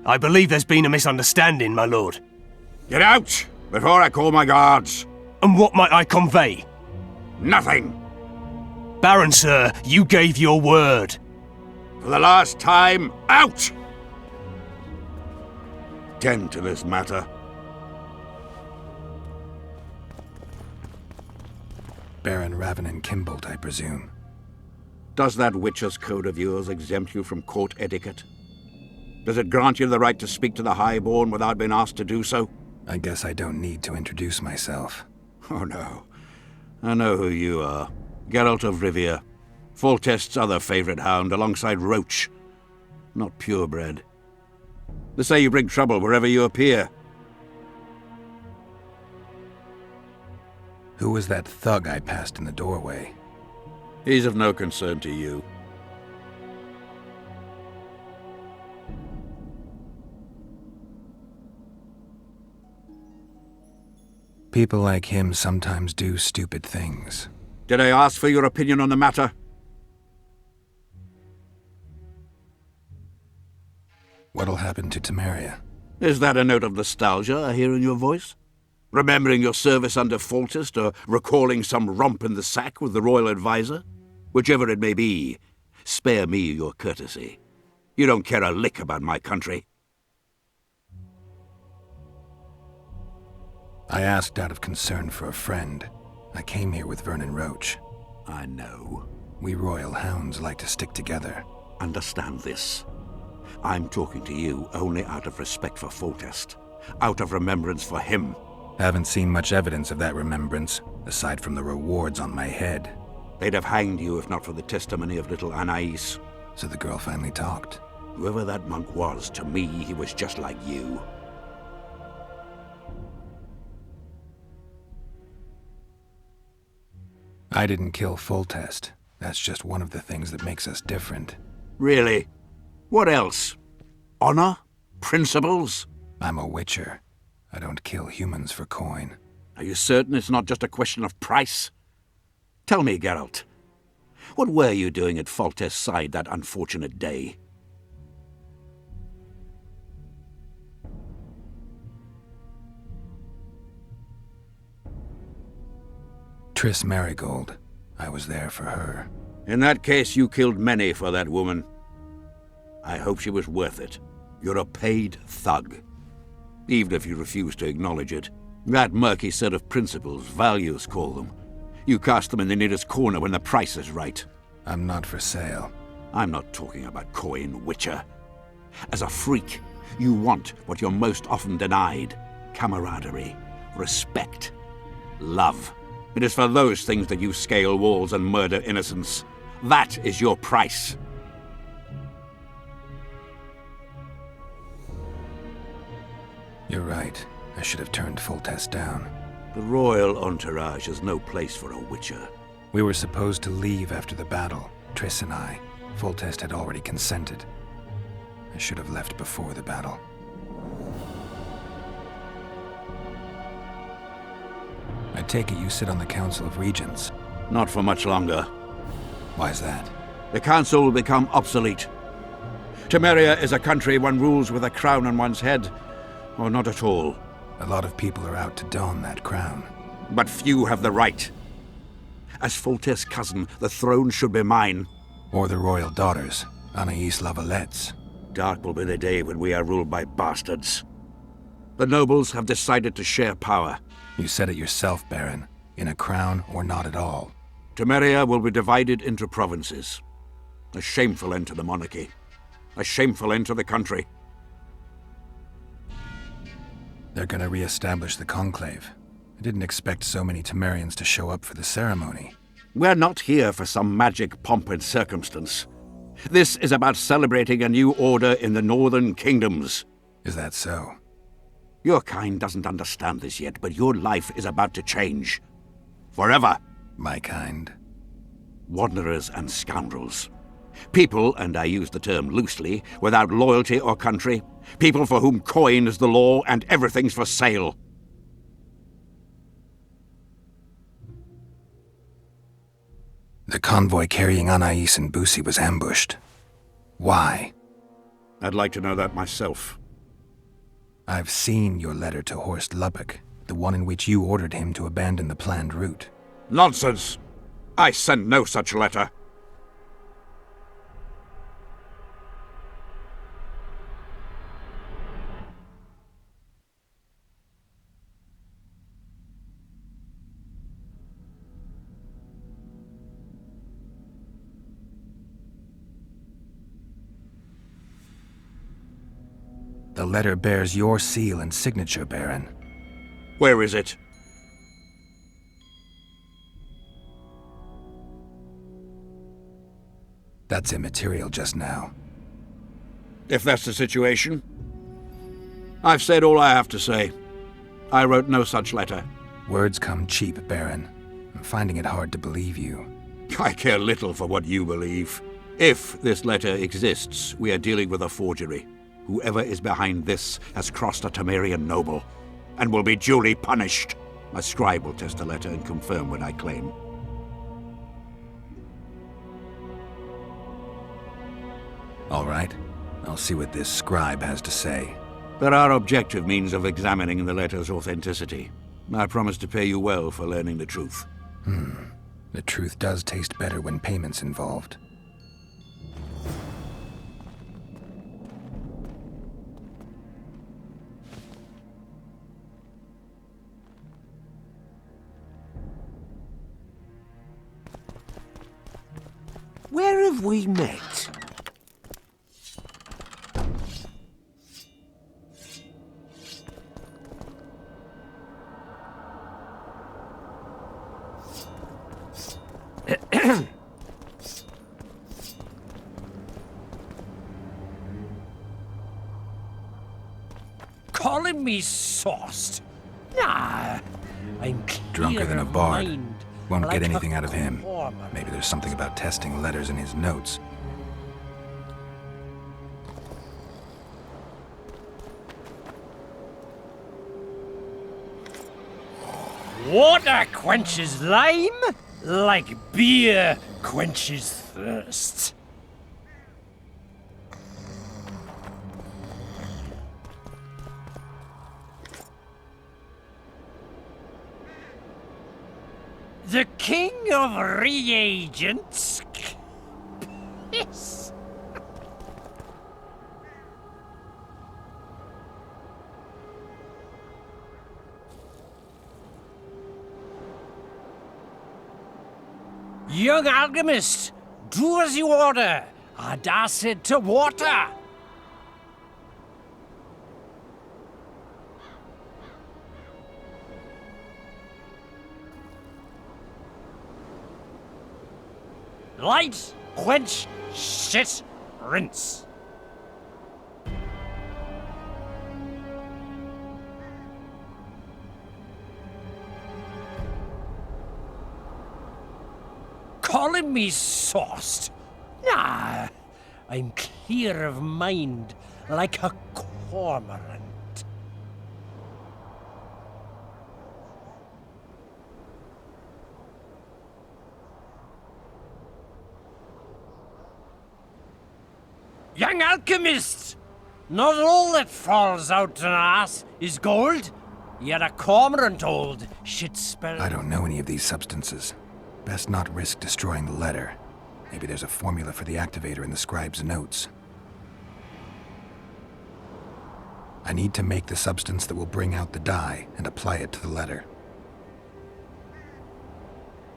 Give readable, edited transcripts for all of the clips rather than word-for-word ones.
I believe there's been a misunderstanding, my lord. Get out, before I call my guards. And what might I convey? Nothing. Baron, sir, you gave your word. For the last time, out! Tend to this matter. Baron Ravenin Kimbolt, I presume. Does that Witcher's code of yours exempt you from court etiquette? Does it grant you the right to speak to the Highborn without being asked to do so? I guess I don't need to introduce myself. Oh no. I know who you are. Geralt of Rivia. Foltest's other favorite hound, alongside Roach. Not purebred. They say you bring trouble wherever you appear. Who was that thug I passed in the doorway? He's of no concern to you. People like him sometimes do stupid things. Did I ask for your opinion on the matter? What'll happen to Temeria? Is that a note of nostalgia I hear in your voice? Remembering your service under Foltest, or recalling some romp in the sack with the royal advisor? Whichever it may be, spare me your courtesy. You don't care a lick about my country. I asked out of concern for a friend. I came here with Vernon Roach. I know. We royal hounds like to stick together. Understand this. I'm talking to you only out of respect for Foltest, out of remembrance for him. Haven't seen much evidence of that remembrance, aside from the rewards on my head. They'd have hanged you if not for the testimony of little Anais. So the girl finally talked. Whoever that monk was, to me, he was just like you. I didn't kill Foltest. That's just one of the things that makes us different. Really? What else? Honor? Principles? I'm a witcher. I don't kill humans for coin. Are you certain it's not just a question of price? Tell me, Geralt. What were you doing at Foltest's side that unfortunate day? Triss Merigold. I was there for her. In that case, you killed many for that woman. I hope she was worth it. You're a paid thug. Even if you refuse to acknowledge it. That murky set of principles, values call them. You cast them in the nearest corner when the price is right. I'm not for sale. I'm not talking about coin, Witcher. As a freak, you want what you're most often denied. Camaraderie, respect, love. It is for those things that you scale walls and murder innocents. That is your price. You're right. I should have turned Foltest down. The royal entourage is no place for a witcher. We were supposed to leave after the battle, Triss and I. Foltest had already consented. I should have left before the battle. I take it you sit on the Council of Regents. Not for much longer. Why's that? The council will become obsolete. Temeria is a country one rules with a crown on one's head, or not at all. A lot of people are out to don that crown. But few have the right. As Foltest's cousin, the throne should be mine. Or the royal daughters, Anais Lavalette's. Dark will be the day when we are ruled by bastards. The nobles have decided to share power. You said it yourself, Baron. In a crown or not at all. Temeria will be divided into provinces. A shameful end to the monarchy. A shameful end to the country. They're gonna re-establish the Conclave. I didn't expect so many Temerians to show up for the ceremony. We're not here for some magic pomp and circumstance. This is about celebrating a new order in the northern kingdoms. Is that so? Your kind doesn't understand this yet, but your life is about to change. Forever. My kind? Wanderers and scoundrels. People, and I use the term loosely, without loyalty or country. People for whom coin is the law and everything's for sale. The convoy carrying Anais and Busi was ambushed. Why? I'd like to know that myself. I've seen your letter to Horst Lubbock, the one in which you ordered him to abandon the planned route. Nonsense! I sent no such letter. The letter bears your seal and signature, Baron. Where is it? That's immaterial just now. If that's the situation, I've said all I have to say. I wrote no such letter. Words come cheap, Baron. I'm finding it hard to believe you. I care little for what you believe. If this letter exists, we are dealing with a forgery. Whoever is behind this has crossed a Temerian noble, and will be duly punished. My scribe will test the letter and confirm what I claim. All right. I'll see what this scribe has to say. There are objective means of examining the letter's authenticity. I promise to pay you well for learning the truth. The truth does taste better when payment's involved. Where have we met? Calling me sauced? Nah, I'm clear Drunker than a of bard. mind, Won't like get a anything out of him. cormorant. Maybe there's something about testing letters in his notes. Water quenches lime, like beer quenches thirst. The king of reagents. Piss. Young alchemist, do as you order. Adacid to water. Light, quench, shit, rinse. Calling me sauced? Nah, I'm clear of mind, like a cormorant. Young alchemist! Not all that falls out an ass is gold. You're a cormorant, old shit spell. I don't know any of these substances. Best not risk destroying the letter. Maybe there's a formula for the activator in the scribe's notes. I need to make the substance that will bring out the dye and apply it to the letter.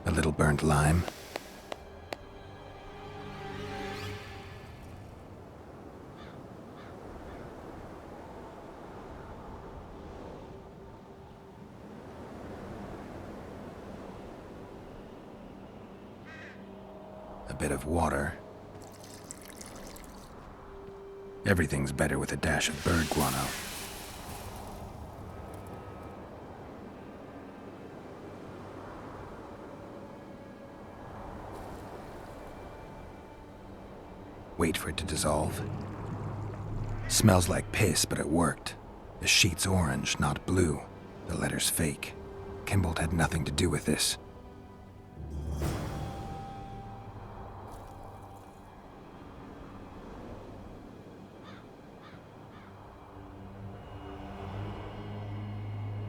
A little burnt lime. A bit of water. Everything's better with a dash of bird guano. Wait for it to dissolve. Smells like piss, but it worked. The sheet's orange, not blue. The letter's fake. Kimbold had nothing to do with this.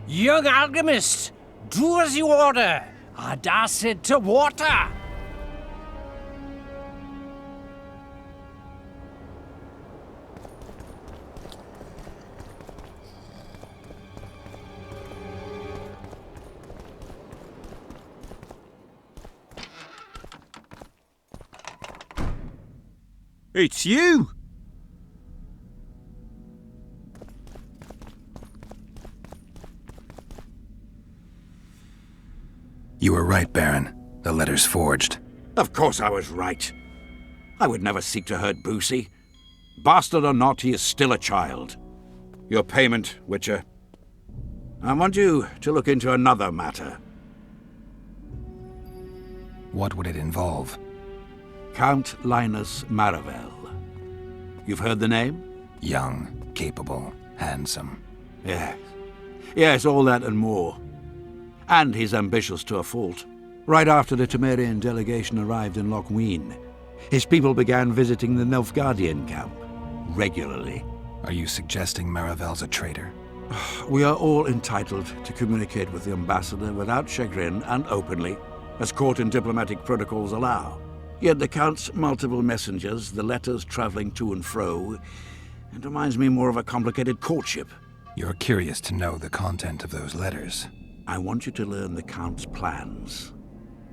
Young alchemist, do as you order. Ada said to water. It's you! You were right, Baron. The letter's forged. Of course I was right. I would never seek to hurt Boosie. Bastard or not, he is still a child. Your payment, Witcher. I want you to look into another matter. What would it involve? Count Linus Maravel. You've heard the name? Young, capable, handsome. Yes. Yes, all that and more. And he's ambitious to a fault. Right after the Temerian delegation arrived in Lochween, his people began visiting the Nilfgaardian camp regularly. Are you suggesting Maravel's a traitor? We are all entitled to communicate with the ambassador without chagrin and openly, as court and diplomatic protocols allow. Yet the Count's multiple messengers, the letters traveling to and fro, it reminds me more of a complicated courtship. You're curious to know the content of those letters. I want you to learn the Count's plans.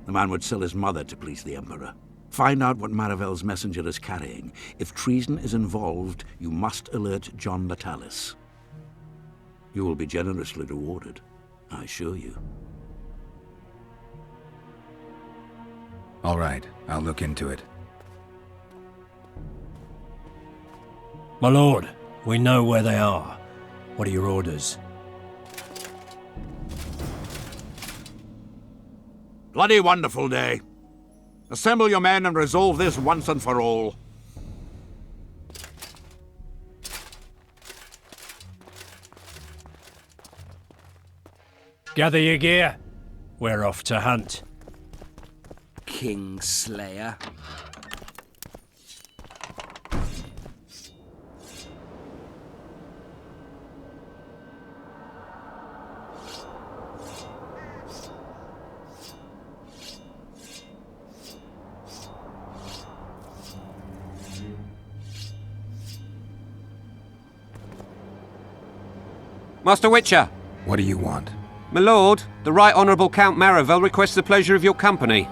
The man would sell his mother to please the Emperor. Find out what Maravel's messenger is carrying. If treason is involved, you must alert John Natalis. You will be generously rewarded, I assure you. All right, I'll look into it. My lord, we know where they are. What are your orders? Bloody wonderful day. Assemble your men and resolve this once and for all. Gather your gear. We're off to hunt. Kingslayer. Master Witcher! What do you want? My lord, the Right Honourable Count Maravel requests the pleasure of your company.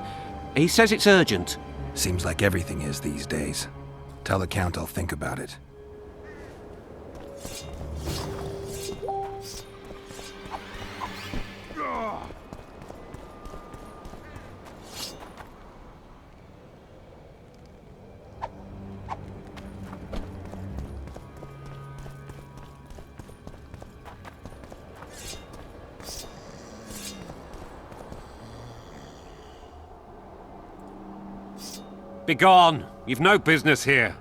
He says it's urgent. Seems like everything is these days. Tell the Count I'll think about it. Begone! You've no business here.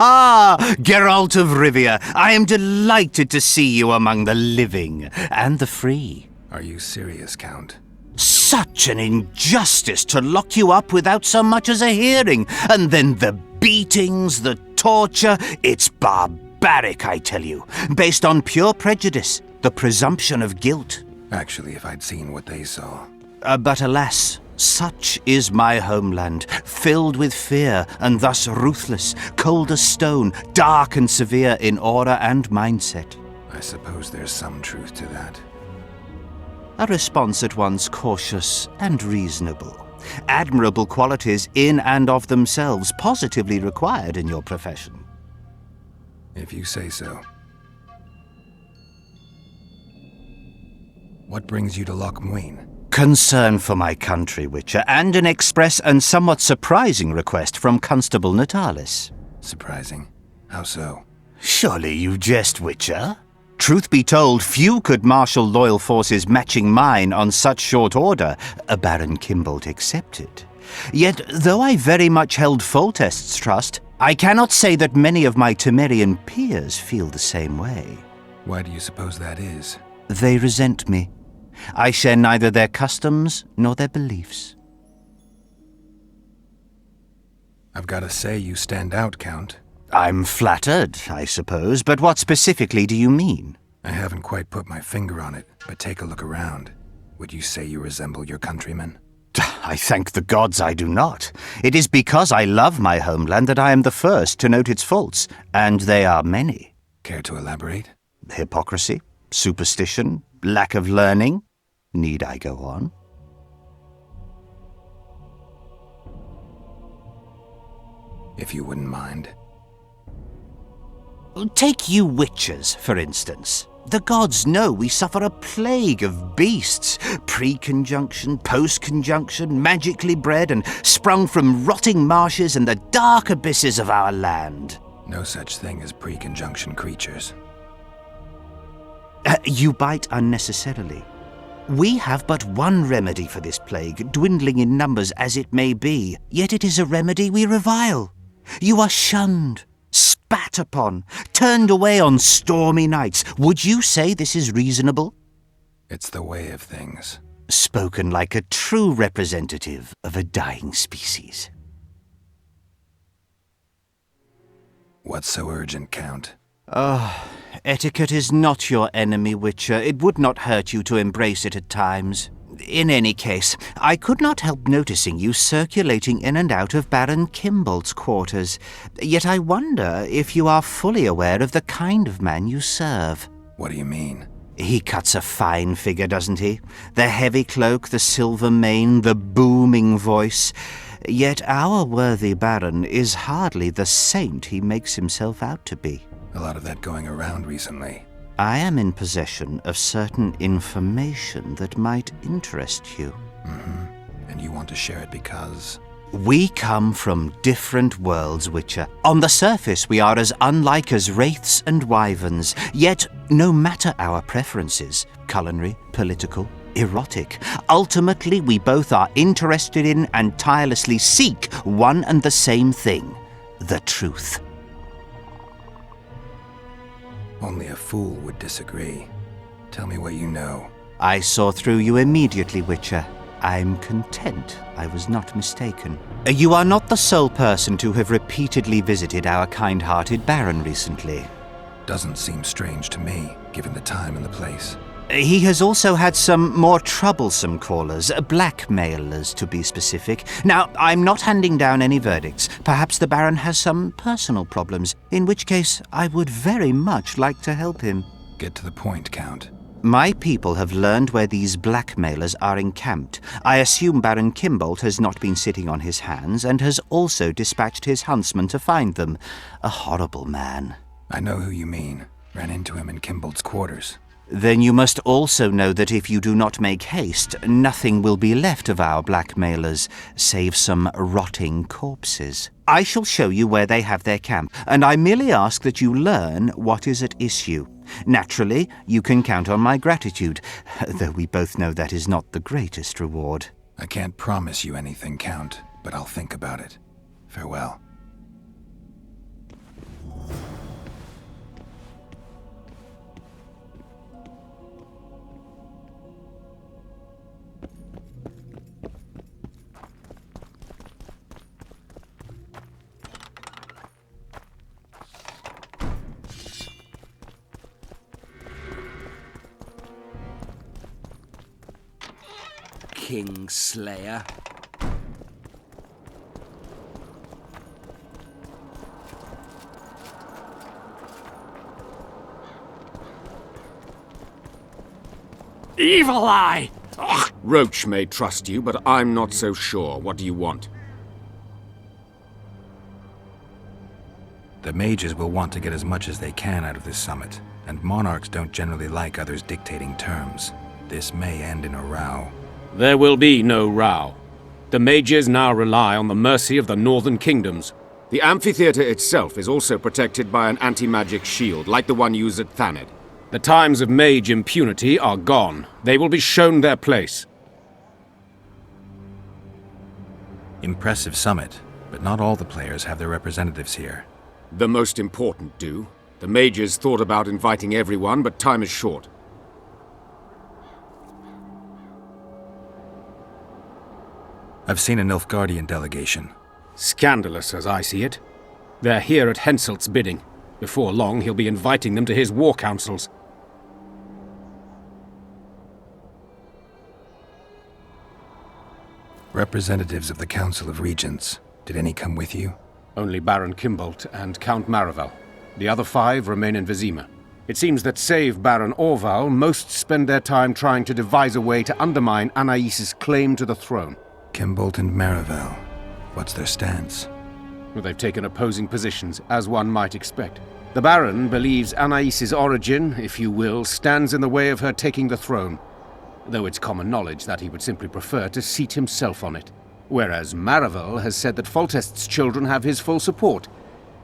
Ah, Geralt of Rivia, I am delighted to see you among the living and the free. Are you serious, Count? Such an injustice to lock you up without so much as a hearing, and then the beatings, the torture, it's barbaric, I tell you, based on pure prejudice, the presumption of guilt. Actually, if I'd seen what they saw. But alas, such is my homeland, filled with fear and thus ruthless, cold as stone, dark and severe in aura and mindset. I suppose there's some truth to that. A response at once cautious and reasonable. Admirable qualities in and of themselves, positively required in your profession. If you say so. What brings you to Lochween? Concern for my country, Witcher, and an express and somewhat surprising request from Constable Natalis. Surprising. How so? Surely you jest, Witcher? Truth be told, few could marshal loyal forces matching mine on such short order, Baron Kimbold accepted. Yet, though I very much held Foltest's trust, I cannot say that many of my Temerian peers feel the same way. Why do you suppose that is? They resent me. I share neither their customs nor their beliefs. I've got to say you stand out, Count. I'm flattered, I suppose, but what specifically do you mean? I haven't quite put my finger on it, but take a look around. Would you say you resemble your countrymen? I thank the gods I do not. It is because I love my homeland that I am the first to note its faults, and they are many. Care to elaborate? Hypocrisy, superstition, lack of learning. Need I go on? If you wouldn't mind. Take you witchers, for instance. The gods know we suffer a plague of beasts, pre-conjunction, post-conjunction, magically bred and sprung from rotting marshes and the dark abysses of our land. No such thing as pre-conjunction creatures. You bite unnecessarily. We have but one remedy for this plague, dwindling in numbers as it may be, yet it is a remedy we revile. You are shunned, spat upon, turned away on stormy nights. Would you say this is reasonable? It's the way of things. Spoken like a true representative of a dying species. What's so urgent, Count? Etiquette is not your enemy, Witcher. It would not hurt you to embrace it at times. In any case, I could not help noticing you circulating in and out of Baron Kimbold's quarters. Yet I wonder if you are fully aware of the kind of man you serve. What do you mean? He cuts a fine figure, doesn't he? The heavy cloak, the silver mane, the booming voice. Yet our worthy Baron is hardly the saint he makes himself out to be. A lot of that going around recently. I am in possession of certain information that might interest you. And you want to share it because... We come from different worlds, Witcher. On the surface, we are as unlike as wraiths and wyverns. Yet, no matter our preferences, culinary, political, erotic, ultimately we both are interested in and tirelessly seek one and the same thing: the truth. Only a fool would disagree. Tell me what you know. I saw through you immediately, Witcher. I'm content I was not mistaken. You are not the sole person to have repeatedly visited our kind-hearted Baron recently. Doesn't seem strange to me, given the time and the place. He has also had some more troublesome callers, blackmailers to be specific. Now, I'm not handing down any verdicts. Perhaps the Baron has some personal problems, in which case I would very much like to help him. Get to the point, Count. My people have learned where these blackmailers are encamped. I assume Baron Kimbold has not been sitting on his hands and has also dispatched his huntsman to find them. A horrible man. I know who you mean. Ran into him in Kimbold's quarters. Then you must also know that if you do not make haste, nothing will be left of our blackmailers, save some rotting corpses. I shall show you where they have their camp, and I merely ask that you learn what is at issue. Naturally, you can count on my gratitude, though we both know that is not the greatest reward. I can't promise you anything, Count, but I'll think about it. Farewell. Kingslayer. Evil Eye! Ugh, Roach may trust you, but I'm not so sure. What do you want? The mages will want to get as much as they can out of this summit, and monarchs don't generally like others dictating terms. This may end in a row. There will be no row. The mages now rely on the mercy of the northern kingdoms. The amphitheater itself is also protected by an anti-magic shield, like the one used at Thanedd. The times of mage impunity are gone. They will be shown their place. Impressive summit, but not all the players have their representatives here. The most important do. The mages thought about inviting everyone, but time is short. I've seen a Nilfgaardian delegation. Scandalous, as I see it. They're here at Henselt's bidding. Before long, he'll be inviting them to his war councils. Representatives of the Council of Regents. Did any come with you? Only Baron Kimbolt and Count Maravel. The other 5 remain in Vizima. It seems that save Baron Orval, most spend their time trying to devise a way to undermine Anais' claim to the throne. Kimbolt and Maravel. What's their stance? Well, they've taken opposing positions, as one might expect. The Baron believes Anais' origin, if you will, stands in the way of her taking the throne, though it's common knowledge that he would simply prefer to seat himself on it. Whereas Maravel has said that Foltest's children have his full support.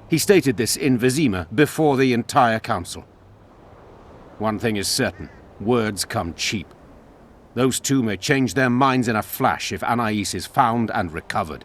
He stated this in Vizima before the entire council. One thing is certain, words come cheap. Those two may change their minds in a flash if Anais is found and recovered.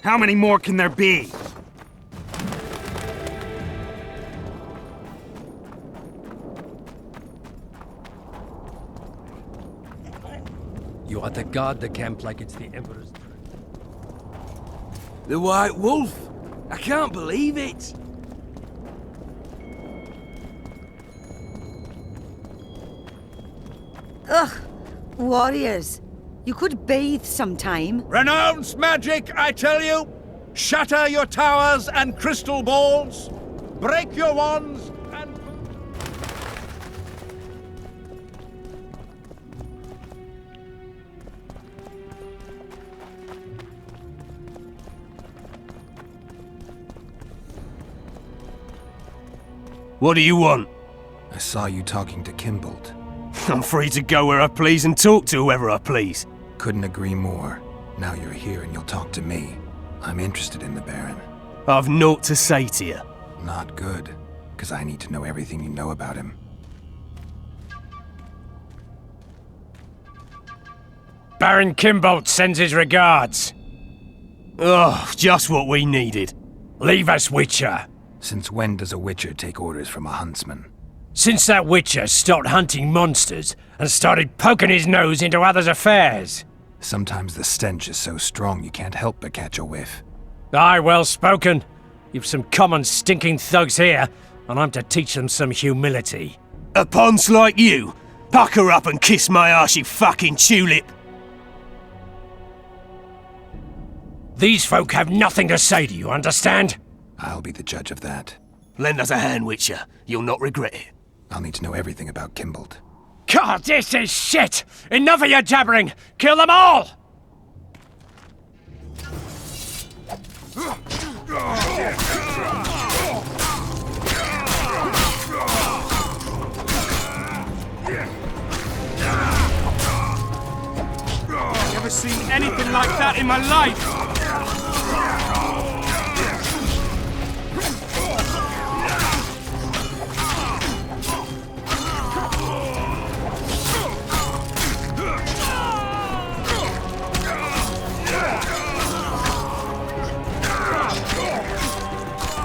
How many more can there be? You ought to guard the camp like it's the Emperor's. The White Wolf? I can't believe it. Ugh, warriors. You could bathe sometime. Renounce magic, I tell you! Shatter your towers and crystal balls! Break your wands and... What do you want? I saw you talking to Kimbold. I'm free to go where I please and talk to whoever I please. Couldn't agree more. Now you're here and you'll talk to me. I'm interested in the Baron. I've naught to say to you. Not good, because I need to know everything you know about him. Baron Kimbolt sends his regards. Oh, just what we needed. Leave us, Witcher. Since when does a Witcher take orders from a huntsman? Since that Witcher stopped hunting monsters and started poking his nose into others' affairs. Sometimes the stench is so strong you can't help but catch a whiff. Aye, well spoken. You've some common stinking thugs here, and I'm to teach them some humility. A ponce like you? Pucker up and kiss my arse, you fucking tulip. These folk have nothing to say to you, understand? I'll be the judge of that. Lend us a hand, Witcher. You'll not regret it. I'll need to know everything about Kimbold. God, this is shit! Enough of your jabbering! Kill them all! Never seen anything like that in my life!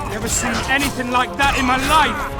Never seen anything like that in my life!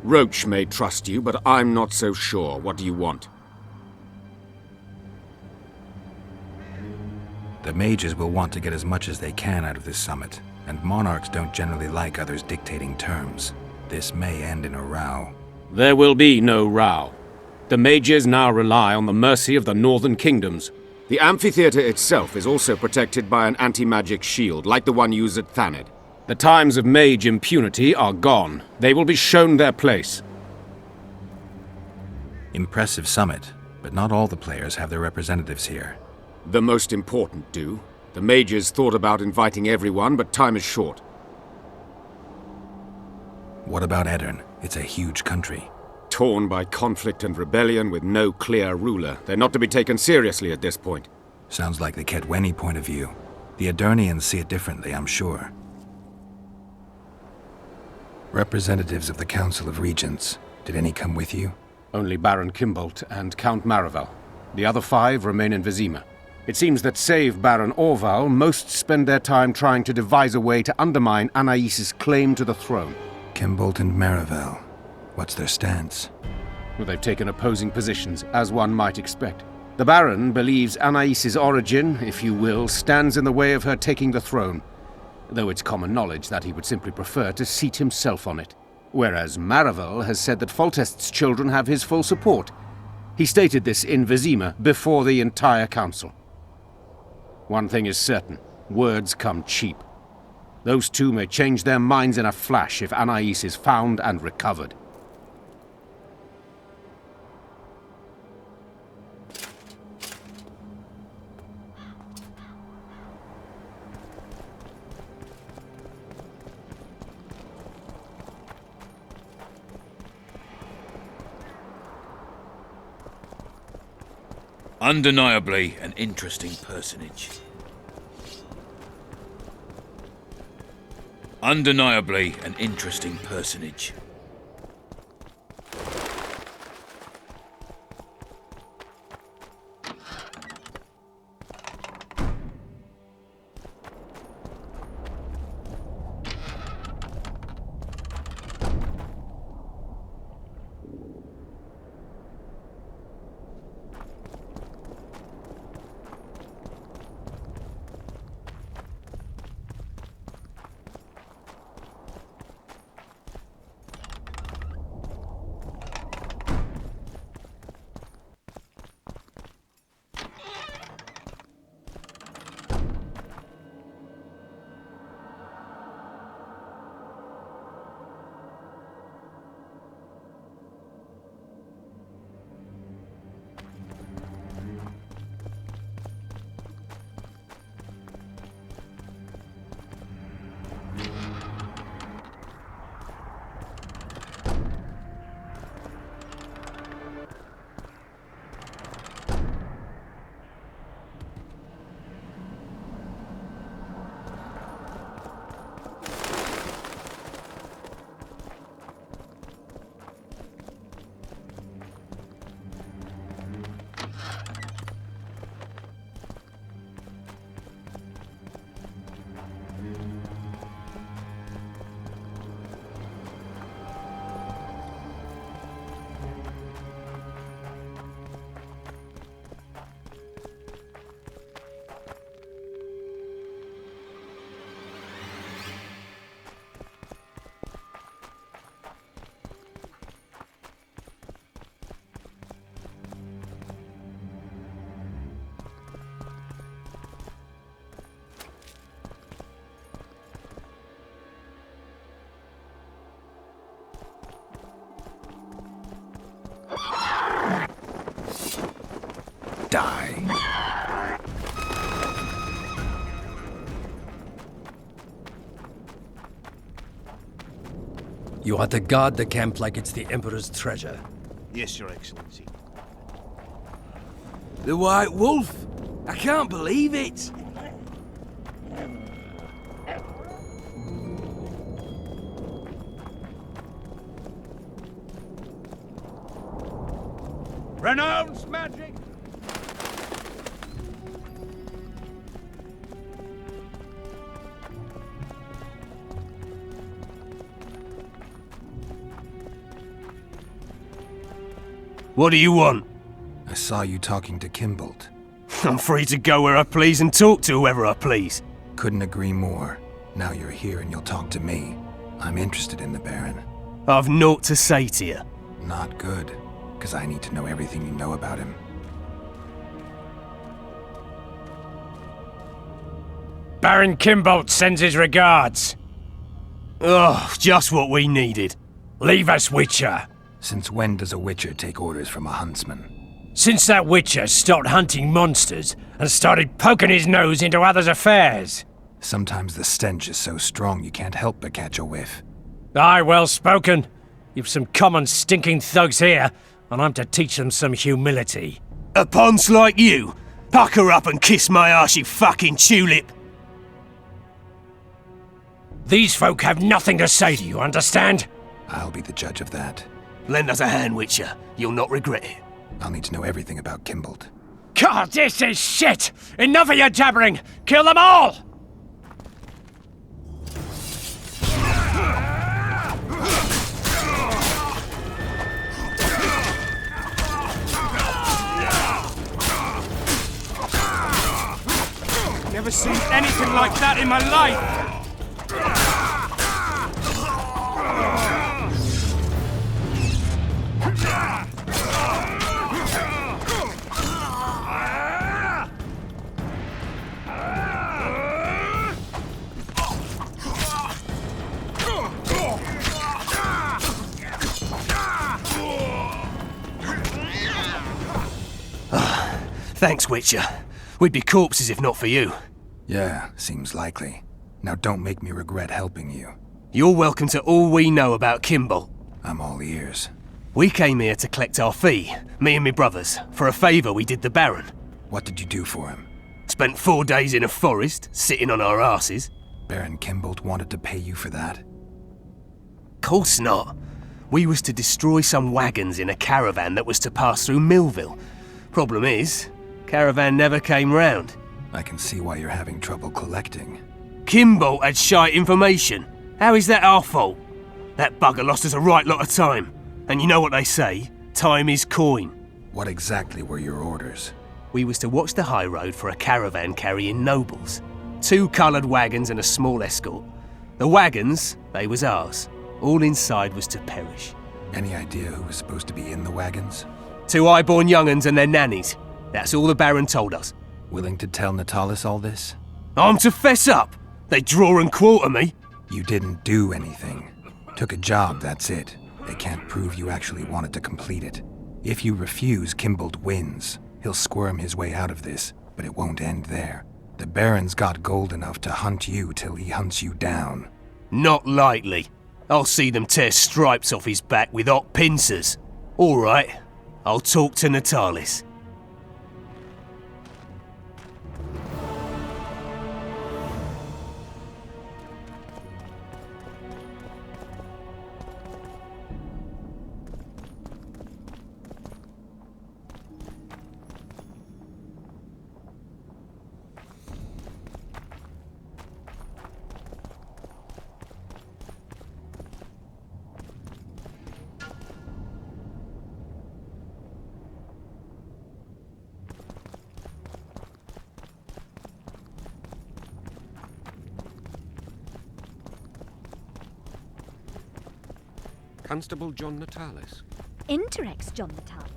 Roach may trust you, but I'm not so sure. What do you want? The mages will want to get as much as they can out of this summit, and monarchs don't generally like others dictating terms. This may end in a row. There will be no row. The mages now rely on the mercy of the northern kingdoms. The amphitheater itself is also protected by an anti-magic shield, like the one used at Thanedd. The times of mage impunity are gone. They will be shown their place. Impressive summit, but not all the players have their representatives here. The most important do. The mages thought about inviting everyone, but time is short. What about Aedirn? It's a huge country. Torn by conflict and rebellion with no clear ruler. They're not to be taken seriously at this point. Sounds like the Kaedweni point of view. The Aedirnians see it differently, I'm sure. Representatives of the Council of Regents. Did any come with you? Only Baron Kimbolt and Count Maravel. The other 5 remain in Vizima. It seems that save Baron Orval, most spend their time trying to devise a way to undermine Anais' claim to the throne. Kimbolt and Maravel. What's their stance? Well, they've taken opposing positions, as one might expect. The Baron believes Anais' origin, if you will, stands in the way of her taking the throne, though it's common knowledge that he would simply prefer to seat himself on it. Whereas Maravel has said that Foltest's children have his full support. He stated this in Vizima before the entire council. One thing is certain, words come cheap. Those two may change their minds in a flash if Anais is found and recovered. Undeniably an interesting personage. Undeniably an interesting personage. Die. You are to guard the camp like it's the Emperor's treasure. Yes, Your Excellency. The White Wolf! I can't believe it! Renounce magic! What do you want? I saw you talking to Kimbolt. I'm free to go where I please and talk to whoever I please. Couldn't agree more. Now you're here and you'll talk to me. I'm interested in the Baron. I've naught to say to you. Not good, because I need to know everything you know about him. Baron Kimbolt sends his regards. Oh, just what we needed. Leave us, Witcher. Since when does a Witcher take orders from a huntsman? Since that Witcher stopped hunting monsters and started poking his nose into others' affairs. Sometimes the stench is so strong you can't help but catch a whiff. Aye, well spoken. You've some common stinking thugs here, and I'm to teach them some humility. A ponce like you? Pucker up and kiss my arse, you fucking tulip. These folk have nothing to say to you, understand? I'll be the judge of that. Lend us a hand, Witcher. You'll not regret it. I'll need to know everything about Kimbolt. God, this is shit! Enough of your jabbering! Kill them all! Never seen anything like that in my life! Thanks, Witcher. We'd be corpses if not for you. Yeah, seems likely. Now don't make me regret helping you. You're welcome to all we know about Kimbolt. I'm all ears. We came here to collect our fee, me and me brothers, for a favour we did the Baron. What did you do for him? Spent 4 days in a forest, sitting on our asses. Baron Kimbolt wanted to pay you for that? Course not. We was to destroy some wagons in a caravan that was to pass through Millville. Problem is, caravan never came round. I can see why you're having trouble collecting. Kimbolt had shite information. How is that our fault? That bugger lost us a right lot of time. And you know what they say, time is coin. What exactly were your orders? We was to watch the high road for a caravan carrying nobles. 2 coloured wagons and a small escort. The wagons, they was ours. All inside was to perish. Any idea who was supposed to be in the wagons? 2 high-born young'uns and their nannies. That's all the Baron told us. Willing to tell Natalis all this? I'm to fess up. They draw and quarter me. You didn't do anything. Took a job, that's it. They can't prove you actually wanted to complete it. If you refuse, Kimbolt wins. He'll squirm his way out of this, but it won't end there. The Baron's got gold enough to hunt you till he hunts you down. Not likely. I'll see them tear stripes off his back with hot pincers. All right, I'll talk to Natalis. Constable John Natalis. Interex John Natalis.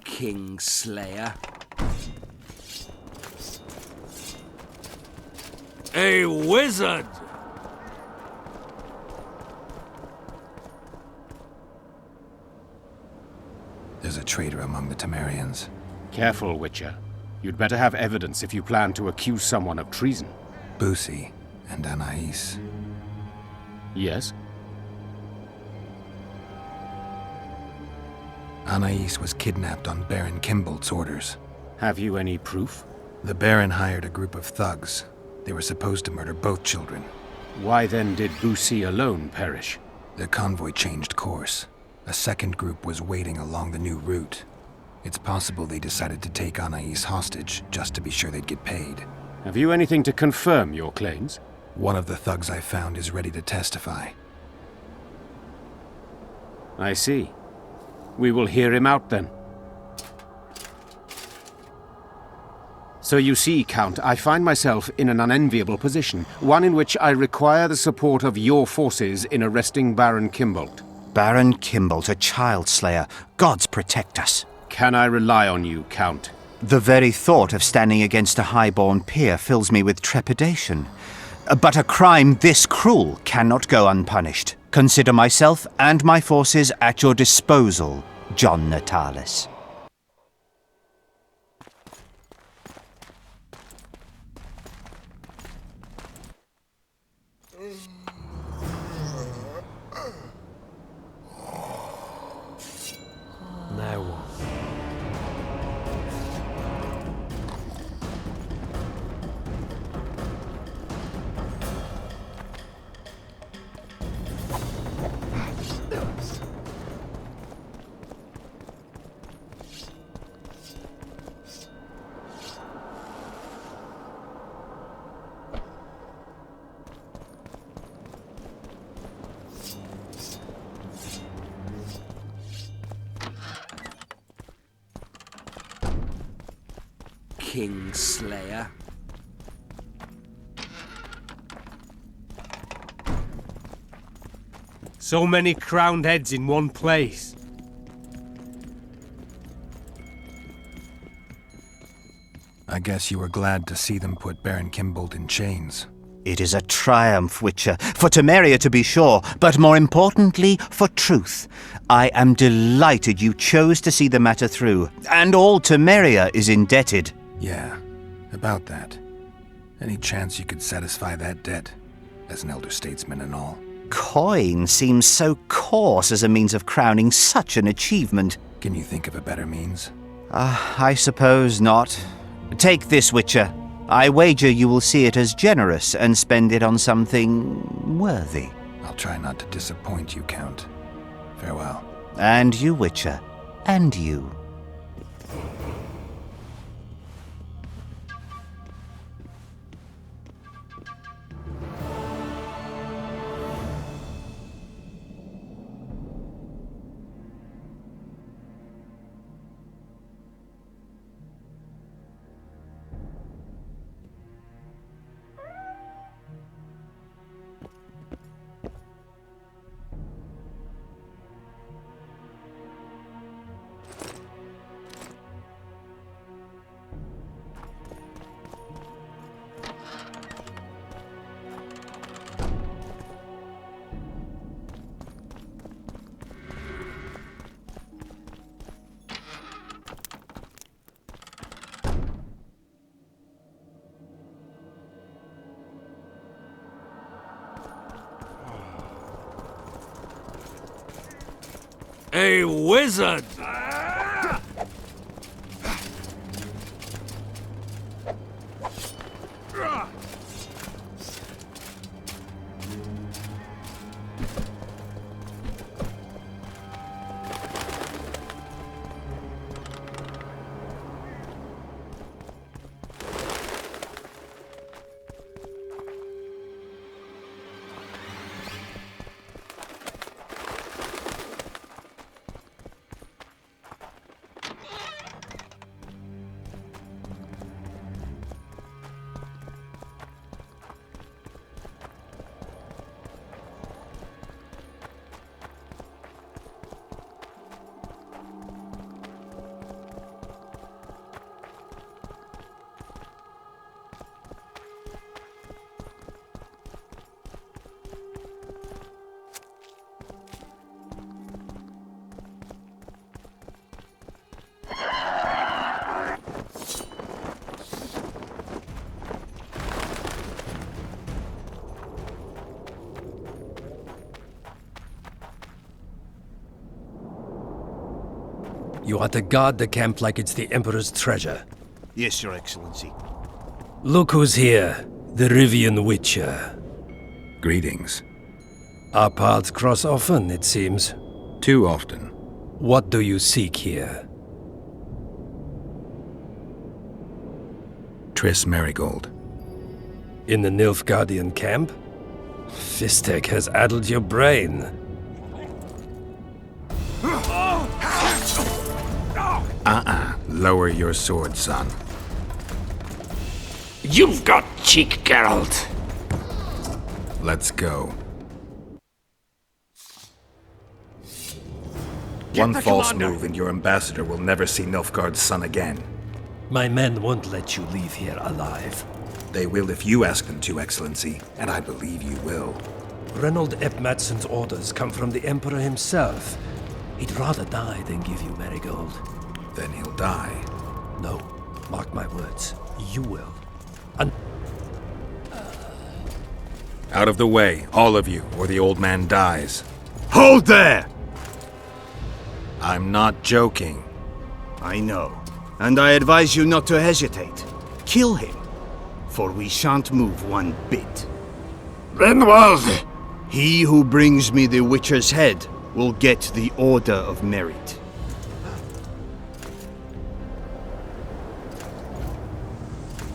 Kingslayer. A wizard! There's a traitor among the Temerians. Careful, Witcher. You'd better have evidence if you plan to accuse someone of treason. Busi and Anais. Yes? Anais was kidnapped on Baron Kimbold's orders. Have you any proof? The Baron hired a group of thugs. They were supposed to murder both children. Why then did Busi alone perish? The convoy changed course. A second group was waiting along the new route. It's possible they decided to take Anais hostage just to be sure they'd get paid. Have you anything to confirm your claims? One of the thugs I found is ready to testify. I see. We will hear him out then. So you see, Count, I find myself in an unenviable position, one in which I require the support of your forces in arresting Baron Kimbold. Baron Kimbold, a child slayer. Gods protect us. Can I rely on you, Count? The very thought of standing against a highborn peer fills me with trepidation. But a crime this cruel cannot go unpunished. Consider myself and my forces at your disposal, John Natalis. Now what? Kingslayer. So many crowned heads in one place. I guess you were glad to see them put Baron Kimbold in chains. It is a triumph, Witcher, for Temeria to be sure, but more importantly, for truth. I am delighted you chose to see the matter through, and all Temeria is indebted. Yeah, about that. Any chance you could satisfy that debt, as an elder statesman and all? Coin seems so coarse as a means of crowning such an achievement. Can you think of a better means? I suppose not. Take this, Witcher. I wager you will see it as generous and spend it on something worthy. I'll try not to disappoint you, Count. Farewell. And you, Witcher. And you. A wizard! You are to guard the camp like it's the Emperor's treasure. Yes, Your Excellency. Look who's here. The Rivian Witcher. Greetings. Our paths cross often, it seems. Too often. What do you seek here? Triss Merigold. In the Nilfgaardian camp? Fistek has addled your brain. Lower your sword, son. You've got cheek, Geralt. Let's go. One false move and your ambassador will never see Nilfgaard's son again. My men won't let you leave here alive. They will if you ask them to, Excellency, and I believe you will. Reynold Ep Madsen's orders come from the Emperor himself. He'd rather die than give you Merigold. Then he'll die. No, mark my words. You will. Out of the way, all of you, or the old man dies. Hold there! I'm not joking. I know, and I advise you not to hesitate. Kill him, for we shan't move one bit. Renwald! He who brings me the Witcher's head will get the Order of Merit.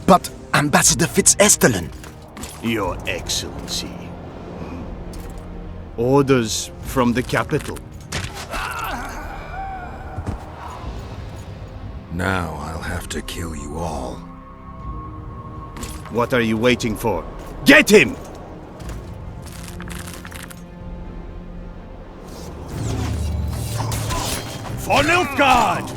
But Ambassador Fitz-Estelin... Your Excellency. Orders from the capital. Now I'll have to kill you all. What are you waiting for? Get him! For Nilfgaard!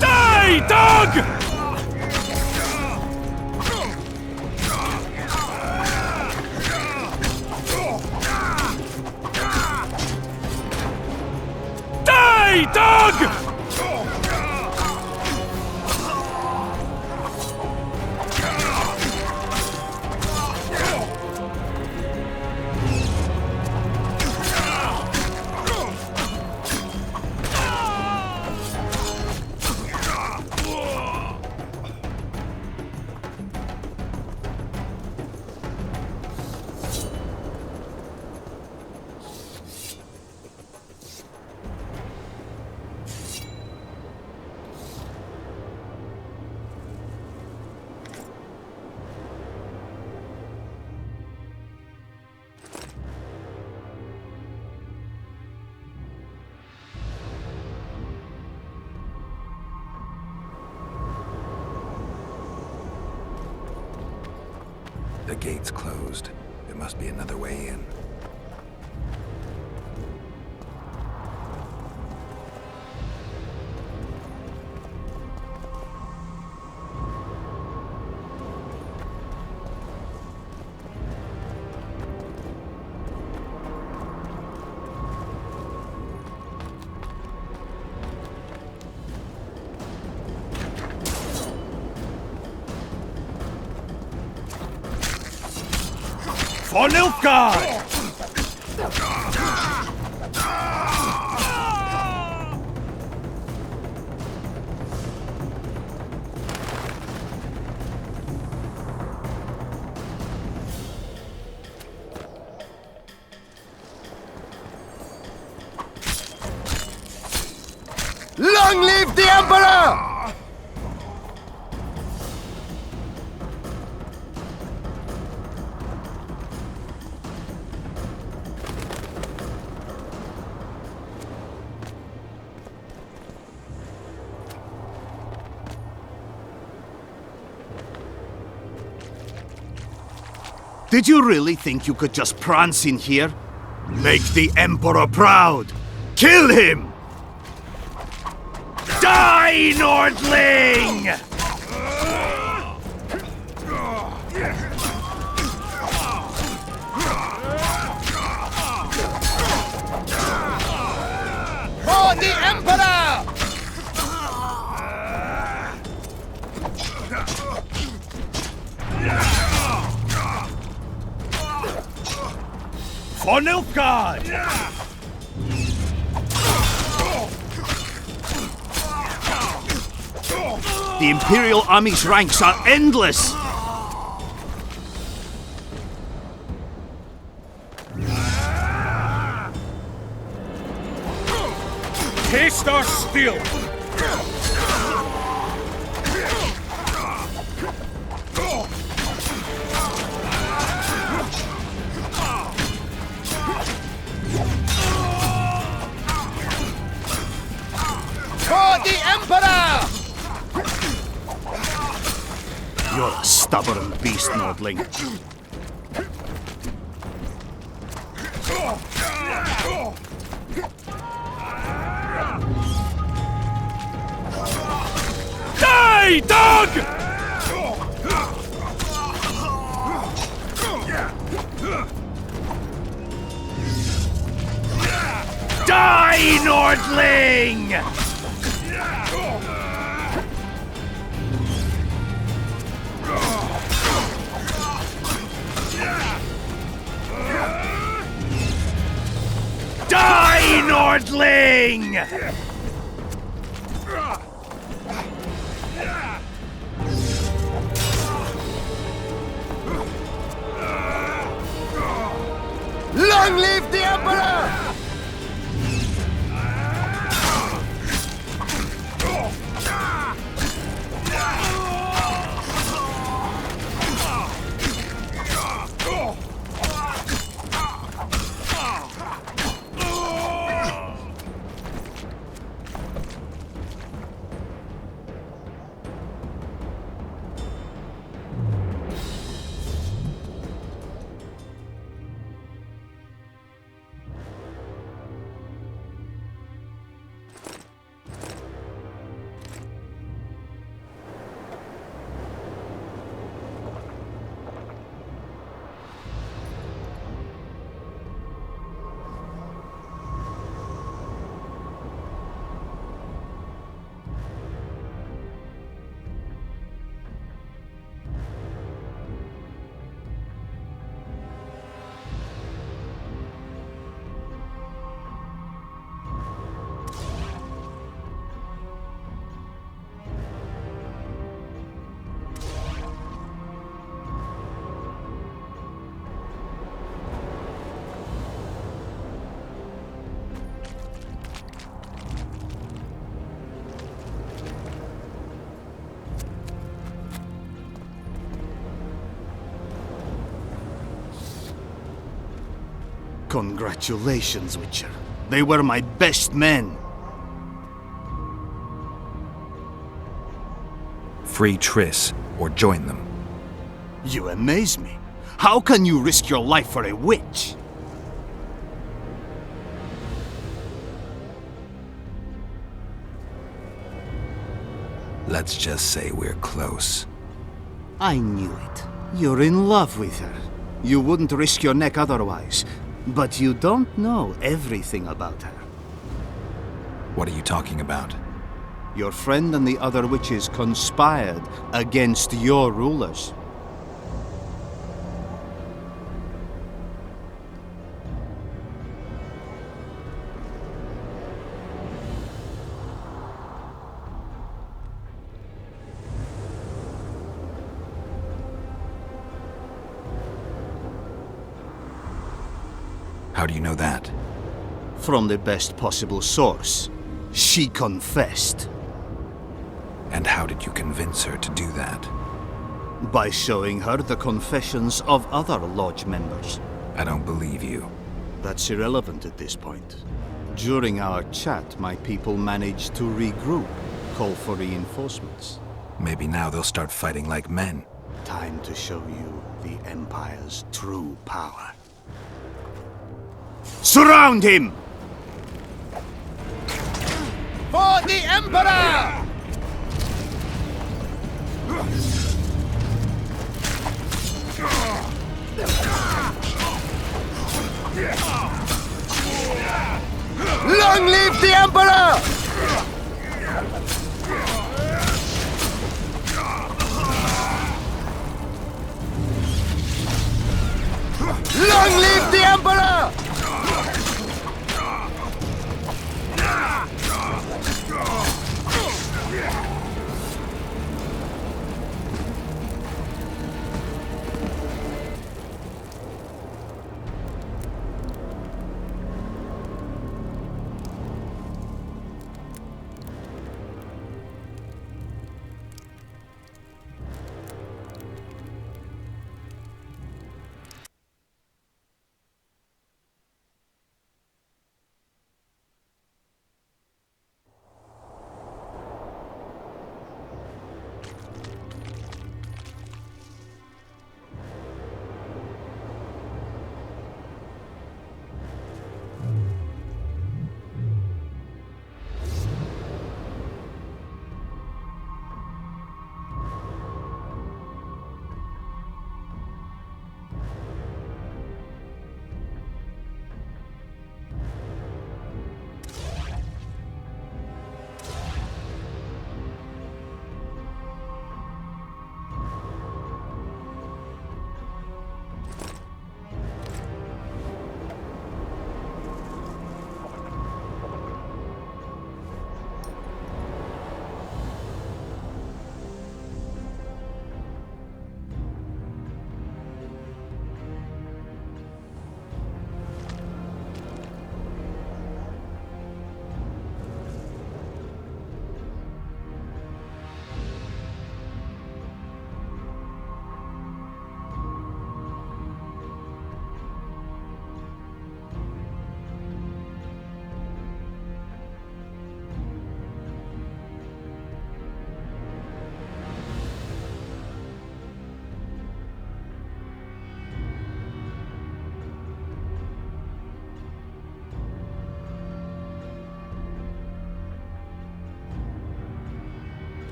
Die, dog! Die, dog! The gate's closed. There must be another way in. For Nilfgaard! Long live the Emperor! Did you really think you could just prance in here? Make the Emperor proud! Kill him! Die, Nordling! For the Emperor! For Nilfgaard! The Imperial Army's ranks are endless! Taste our steel! For the Emperor! You're a stubborn beast, Nordling. Die, dog! Die, Nordling! Die, Nordling! Long live the Emperor! Congratulations, Witcher. They were my best men. Free Triss, or join them. You amaze me. How can you risk your life for a witch? Let's just say we're close. I knew it. You're in love with her. You wouldn't risk your neck otherwise. But you don't know everything about her. What are you talking about? Your friend and the other witches conspired against your rulers. How do you know that? From the best possible source. She confessed. And how did you convince her to do that? By showing her the confessions of other lodge members. I don't believe you. That's irrelevant at this point. During our chat, my people managed to regroup, call for reinforcements. Maybe now they'll start fighting like men. Time to show you the Empire's true power. Surround him! For the Emperor! Long live the Emperor! Long live the Emperor!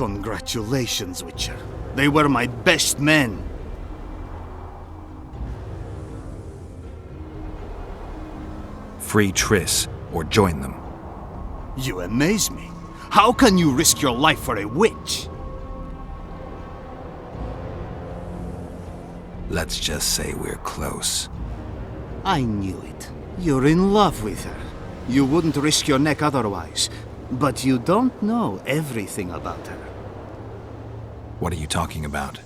Congratulations, Witcher. They were my best men. Free Triss, or join them. You amaze me. How can you risk your life for a witch? Let's just say we're close. I knew it. You're in love with her. You wouldn't risk your neck otherwise. But you don't know everything about her. What are you talking about?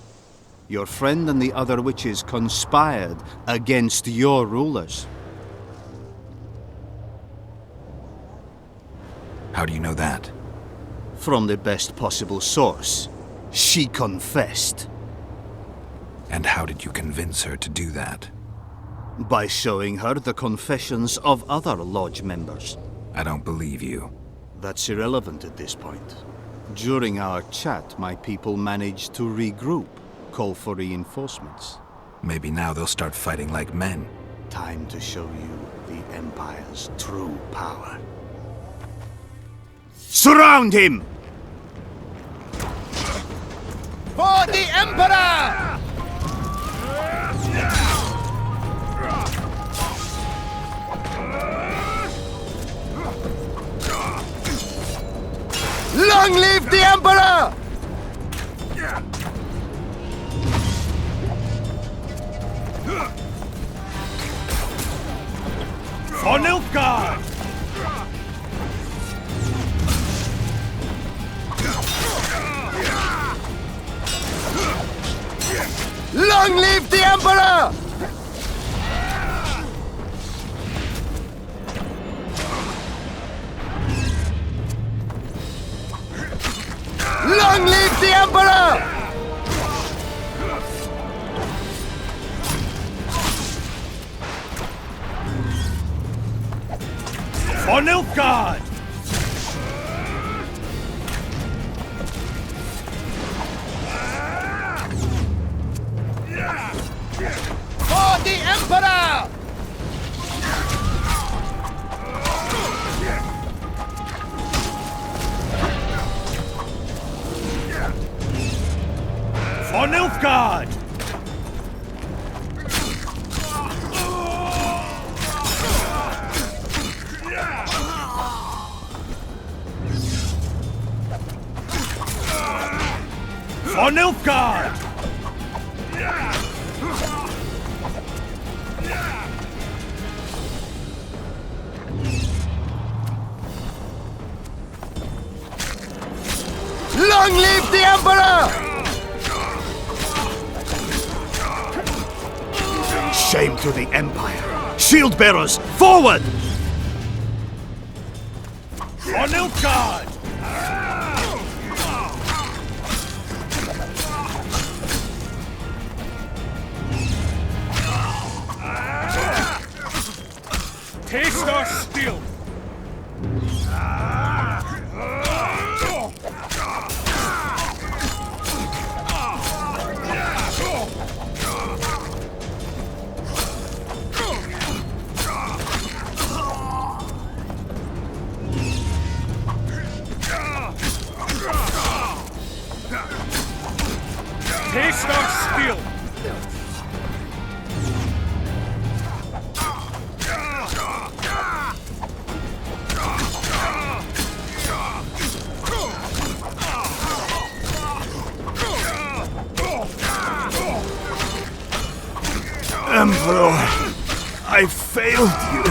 Your friend and the other witches conspired against your rulers. How do you know that? From the best possible source. She confessed. And how did you convince her to do that? By showing her the confessions of other lodge members. I don't believe you. That's irrelevant at this point. During our chat, my people managed to regroup, call for reinforcements. Maybe now they'll start fighting like men. Time to show you the Empire's true power. Surround him! For the Emperor! Long live the Emperor! For Nilfgaard! Long live the Emperor! Long live the Emperor! For Nilfgaard! For the Emperor! Nilfgaard! For Nilfgaard! Long live the Emperor! Shame to the Empire! Shield bearers, forward! For Nilfgaard! Taste our steel! Taste our steel! Emperor, I failed you.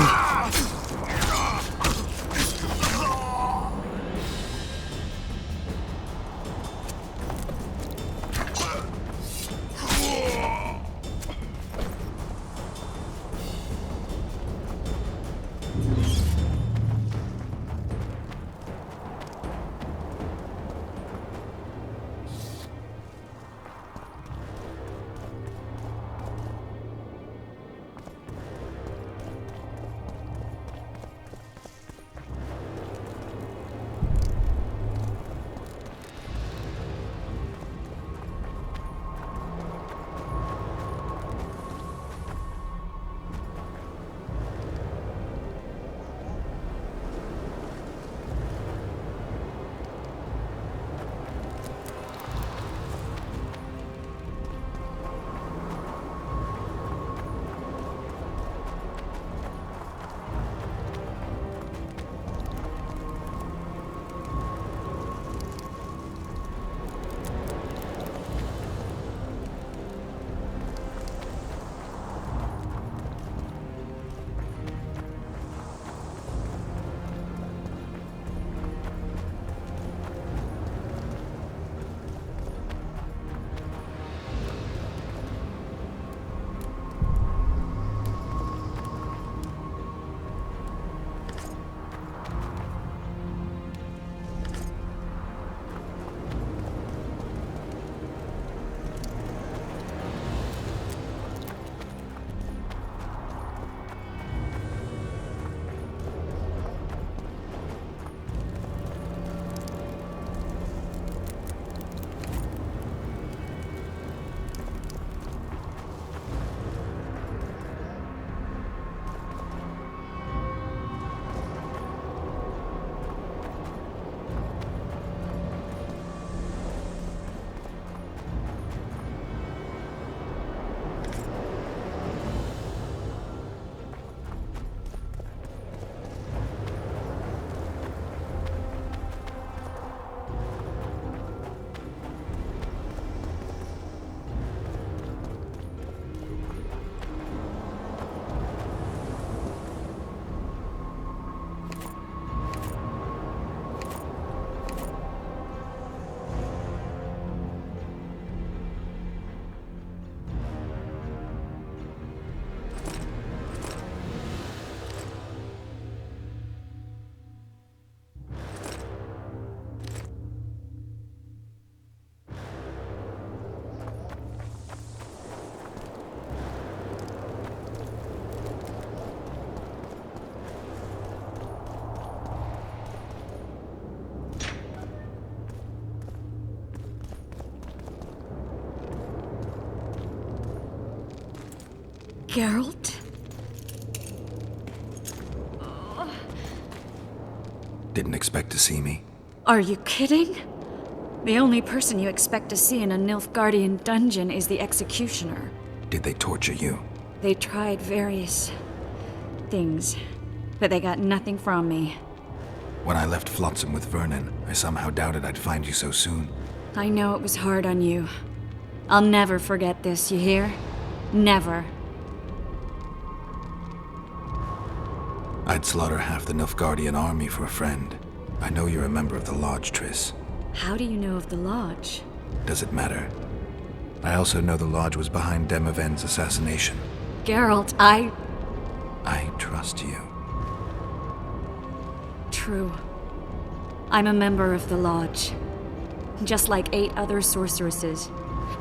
Geralt? Didn't expect to see me. Are you kidding? The only person you expect to see in a Nilfgaardian dungeon is the executioner. Did they torture you? They tried various things, but they got nothing from me. When I left Flotsam with Vernon, I somehow doubted I'd find you so soon. I know it was hard on you. I'll never forget this, you hear? Never. I'd slaughter half the Nilfgaardian army for a friend. I know you're a member of the Lodge, Triss. How do you know of the Lodge? Does it matter? I also know the Lodge was behind Demavend's assassination. Geralt, I trust you. True. I'm a member of the Lodge. Just like 8 other sorceresses.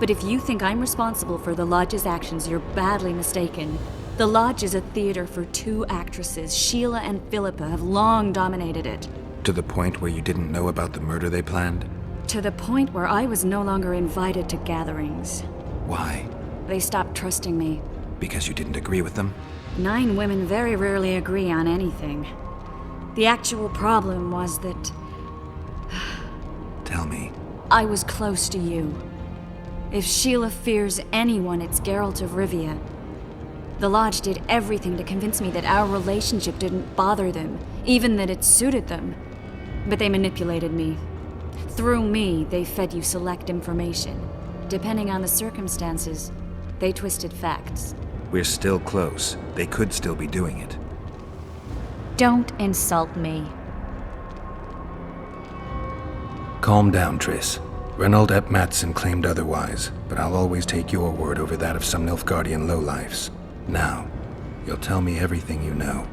But if you think I'm responsible for the Lodge's actions, you're badly mistaken. The Lodge is a theater for 2 actresses. Sheila and Philippa have long dominated it. To the point where you didn't know about the murder they planned? To the point where I was no longer invited to gatherings. Why? They stopped trusting me. Because you didn't agree with them? 9 women very rarely agree on anything. The actual problem was that... Tell me. I was close to you. If Sheila fears anyone, it's Geralt of Rivia. The Lodge did everything to convince me that our relationship didn't bother them, even that it suited them. But they manipulated me. Through me, they fed you select information. Depending on the circumstances, they twisted facts. We're still close. They could still be doing it. Don't insult me. Calm down, Triss. Reynold Ep Matson claimed otherwise, but I'll always take your word over that of some Nilfgaardian lowlifes. Now, you'll tell me everything you know.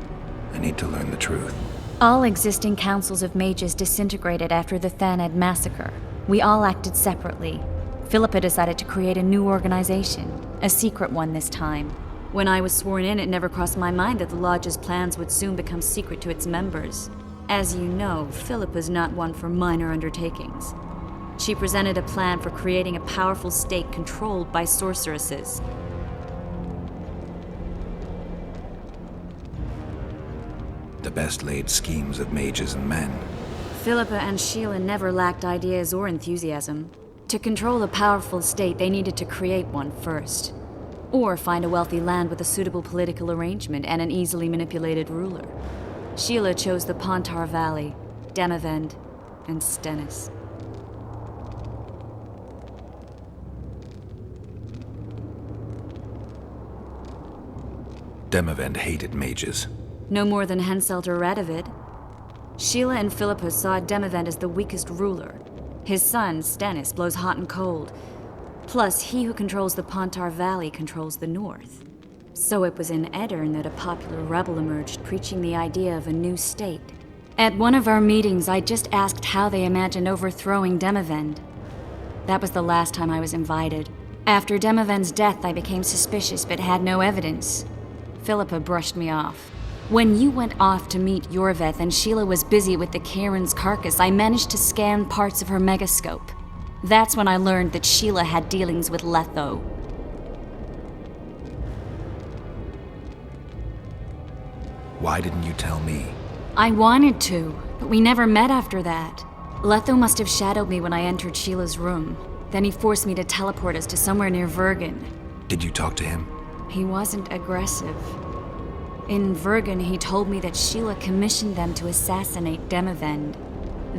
I need to learn the truth. All existing councils of mages disintegrated after the Thaned massacre. We all acted separately. Philippa decided to create a new organization, a secret one this time. When I was sworn in, it never crossed my mind that the Lodge's plans would soon become secret to its members. As you know, Philippa's not one for minor undertakings. She presented a plan for creating a powerful state controlled by sorceresses. The best laid schemes of mages and men. Philippa and Sheila never lacked ideas or enthusiasm. To control a powerful state, they needed to create one first. Or find a wealthy land with a suitable political arrangement and an easily manipulated ruler. Sheila chose the Pontar Valley, Demavend, and Stennis. Demavend hated mages. No more than Henselt or Radovid. Sheila and Philippa saw Demavend as the weakest ruler. His son, Stennis, blows hot and cold. Plus, he who controls the Pontar Valley controls the north. So it was in Edirn that a popular rebel emerged, preaching the idea of a new state. At one of our meetings, I just asked how they imagined overthrowing Demavend. That was the last time I was invited. After Demavend's death, I became suspicious but had no evidence. Philippa brushed me off. When you went off to meet Yorveth and Sheila was busy with the Kharon's carcass, I managed to scan parts of her megascope. That's when I learned that Sheila had dealings with Letho. Why didn't you tell me? I wanted to, but we never met after that. Letho must have shadowed me when I entered Sheila's room. Then he forced me to teleport us to somewhere near Vergen. Did you talk to him? He wasn't aggressive. In Vergen, he told me that Sheila commissioned them to assassinate Demavend.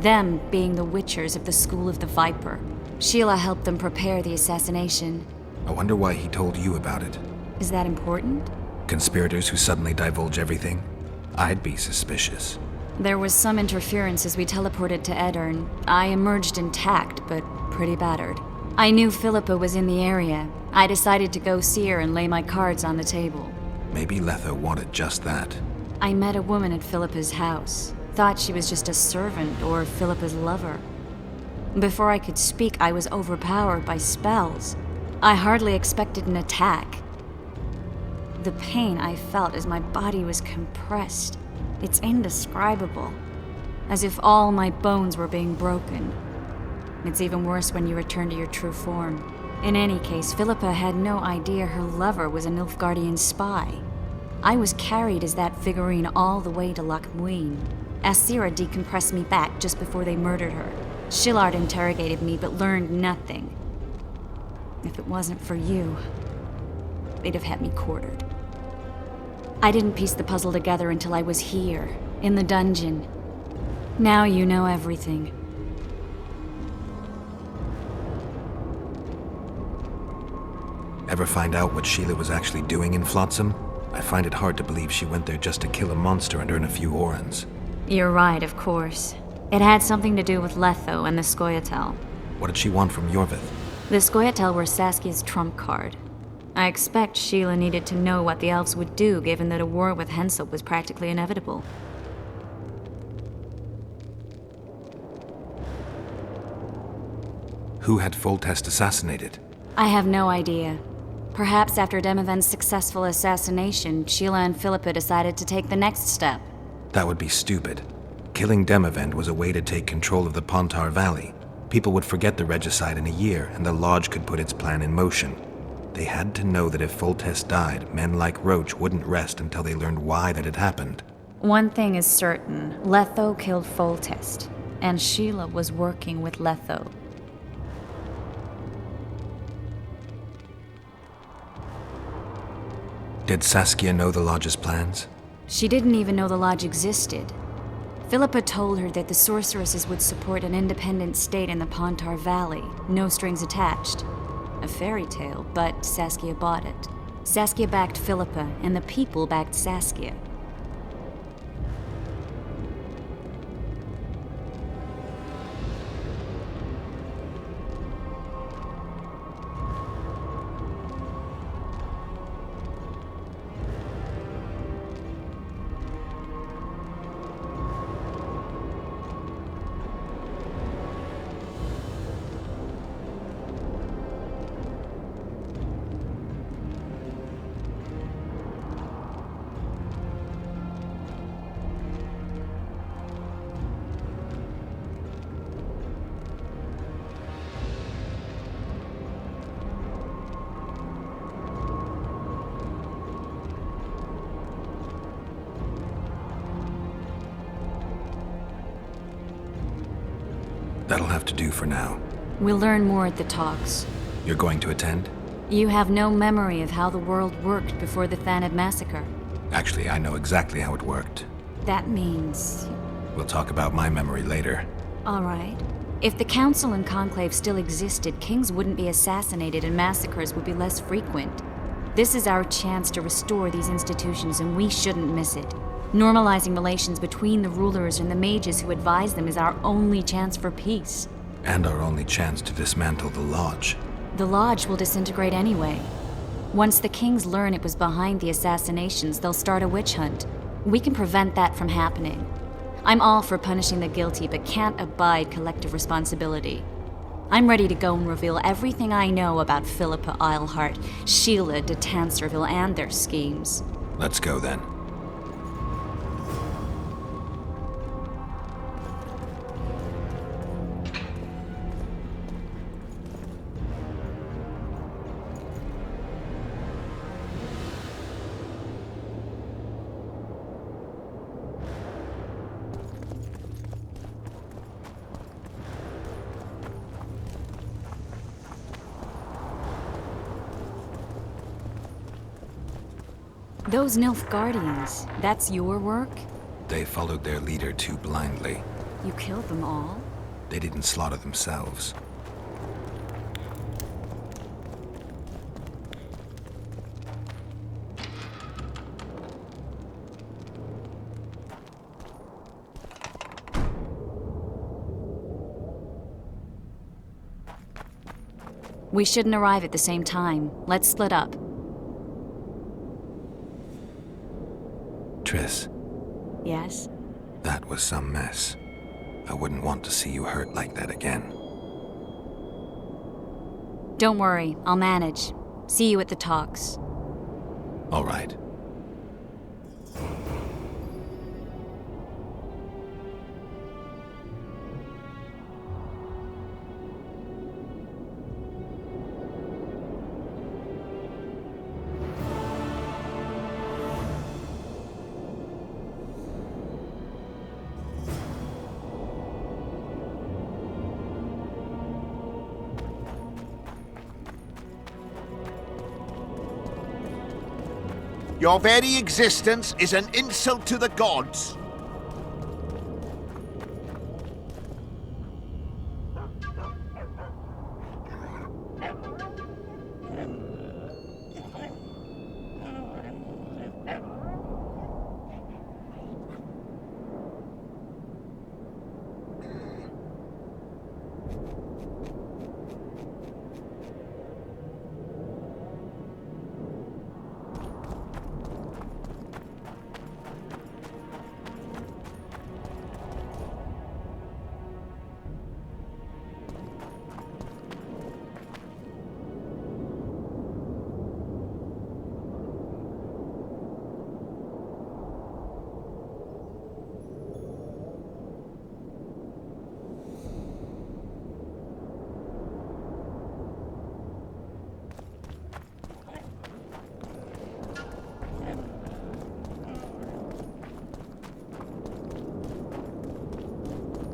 Them being the Witchers of the School of the Viper. Sheila helped them prepare the assassination. I wonder why he told you about it. Is that important? Conspirators who suddenly divulge everything? I'd be suspicious. There was some interference as we teleported to Edirn. I emerged intact, but pretty battered. I knew Philippa was in the area. I decided to go see her and lay my cards on the table. Maybe Letho wanted just that. I met a woman at Philippa's house. Thought she was just a servant or Philippa's lover. Before I could speak, I was overpowered by spells. I hardly expected an attack. The pain I felt as my body was compressed. It's indescribable. As if all my bones were being broken. It's even worse when you return to your true form. In any case, Philippa had no idea her lover was a Nilfgaardian spy. I was carried as that figurine all the way to Loch Muin. Asira decompressed me back just before they murdered her. Shillard interrogated me but learned nothing. If it wasn't for you, they'd have had me quartered. I didn't piece the puzzle together until I was here, in the dungeon. Now you know everything. Ever find out what Sheila was actually doing in Flotsam? I find it hard to believe she went there just to kill a monster and earn a few orans. You're right, of course. It had something to do with Letho and the Scoia'tael. What did she want from Yorvith? The Scoia'tael were Saskia's trump card. I expect Sheila needed to know what the elves would do, given that a war with Henselt was practically inevitable. Who had Foltest assassinated? I have no idea. Perhaps after Demavend's successful assassination, Sheila and Philippa decided to take the next step. That would be stupid. Killing Demavend was a way to take control of the Pontar Valley. People would forget the regicide in a year, and the Lodge could put its plan in motion. They had to know that if Foltest died, men like Roach wouldn't rest until they learned why that had happened. One thing is certain. Letho killed Foltest, and Sheila was working with Letho. Did Saskia know the Lodge's plans? She didn't even know the Lodge existed. Philippa told her that the sorceresses would support an independent state in the Pontar Valley, no strings attached. A fairy tale, but Saskia bought it. Saskia backed Philippa, and the people backed Saskia. That'll have to do for now. We'll learn more at the talks. You're going to attend? You have no memory of how the world worked before the Thanad massacre. Actually, I know exactly how it worked. That means... We'll talk about my memory later. All right. If the Council and Conclave still existed, kings wouldn't be assassinated and massacres would be less frequent. This is our chance to restore these institutions, and we shouldn't miss it. Normalizing relations between the rulers and the mages who advise them is our only chance for peace. And our only chance to dismantle the Lodge. The Lodge will disintegrate anyway. Once the kings learn it was behind the assassinations, they'll start a witch hunt. We can prevent that from happening. I'm all for punishing the guilty, but can't abide collective responsibility. I'm ready to go and reveal everything I know about Philippa Eilhart, Sheila de Tanserville, and their schemes. Let's go then. Those Nilfgaardians, that's your work? They followed their leader too blindly. You killed them all? They didn't slaughter themselves. We shouldn't arrive at the same time. Let's split up. Triss. Yes? That was some mess. I wouldn't want to see you hurt like that again. Don't worry, I'll manage. See you at the talks. All right. Your very existence is an insult to the gods.